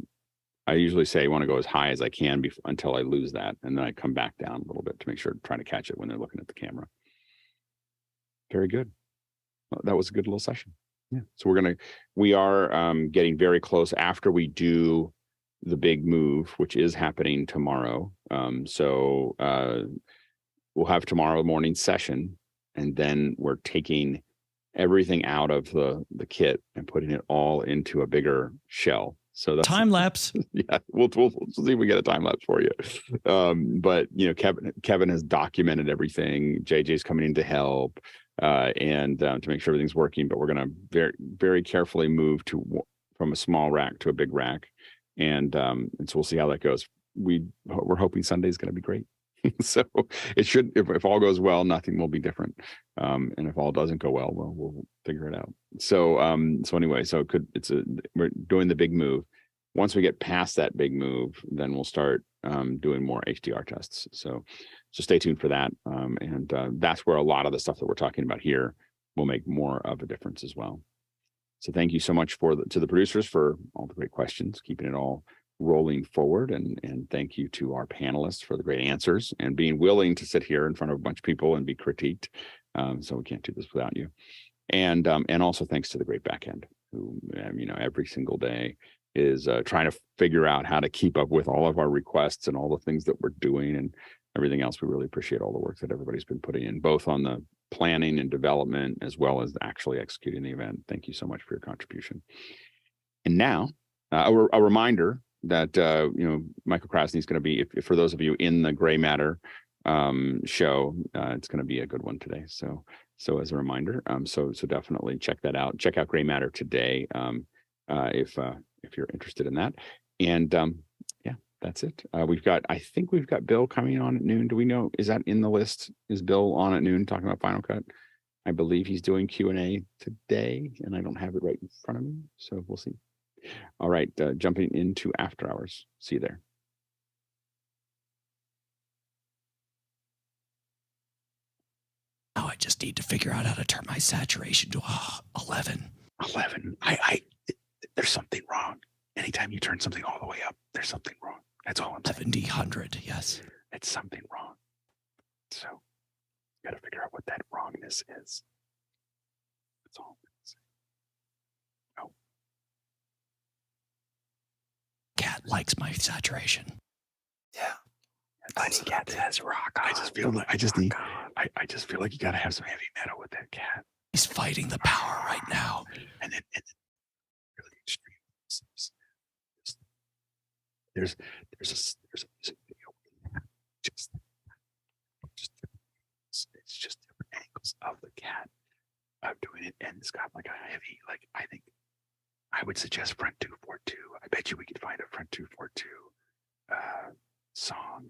usually say. I want to go as high as I can until I lose that, and then I come back down a little bit to make sure, trying to catch it when they're looking at the camera. Very good. Well, that was a good little session. Yeah. So we are getting very close after we do the big move, which is happening tomorrow. So we'll have tomorrow morning session, and then we're taking everything out of the kit and putting it all into a bigger shell. So that's time lapse. Yeah, we'll see if we get a time lapse for you. But Kevin has documented everything. JJ's coming in to help and to make sure everything's working. But we're going to very, very carefully move from a small rack to a big rack. And so we'll see how that goes. We're hoping Sunday's going to be great. So it should, if all goes well, nothing will be different. And if all doesn't go well, we'll figure it out. So anyway, we're doing the big move. Once we get past that big move, then we'll start doing more HDR tests. So stay tuned for that. And that's where a lot of the stuff that we're talking about here will make more of a difference as well. So thank you so much to the producers for all the great questions, keeping it all rolling forward, and thank you to our panelists for the great answers and being willing to sit here in front of a bunch of people and be critiqued. So we can't do this without you. And also thanks to the great backend, who every single day is trying to figure out how to keep up with all of our requests and all the things that we're doing and everything else. We really appreciate all the work that everybody's been putting in, both on the planning and development as well as actually executing the event. Thank you so much for your contribution. And now a reminder that Michael Krasny is going to be, if for those of you in the Gray Matter show, it's going to be a good one today. So as a reminder, so definitely check that out. Check out Gray Matter today if you're interested in that. And yeah, that's it. I think we've got Bill coming on at noon. Do we know, is that in the list? Is Bill on at noon talking about Final Cut? I believe he's doing Q&A today, and I don't have it right in front of me, so we'll see. All right, jumping into After Hours. See you there. Now I just need to figure out how to turn my saturation to 11. 11. There's something wrong. Anytime you turn something all the way up, there's something wrong. That's all I'm saying. 70/100, yes. It's something wrong. So you got to figure out what that wrongness is. That's all I'm saying. Oh. Cat likes my saturation. Yeah. Tiny Cat says rock on. I just feel like you got to have some heavy metal with that cat. He's fighting the power right now. And then really extreme. There's a music video. It's just different angles of the cat doing it, and it's got like a heavy, like, I would suggest front 242. I bet you we could find a front 242 song.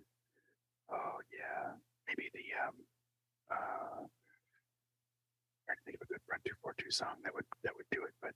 Oh yeah, maybe the trying to think of a good front 242 song that would do it, but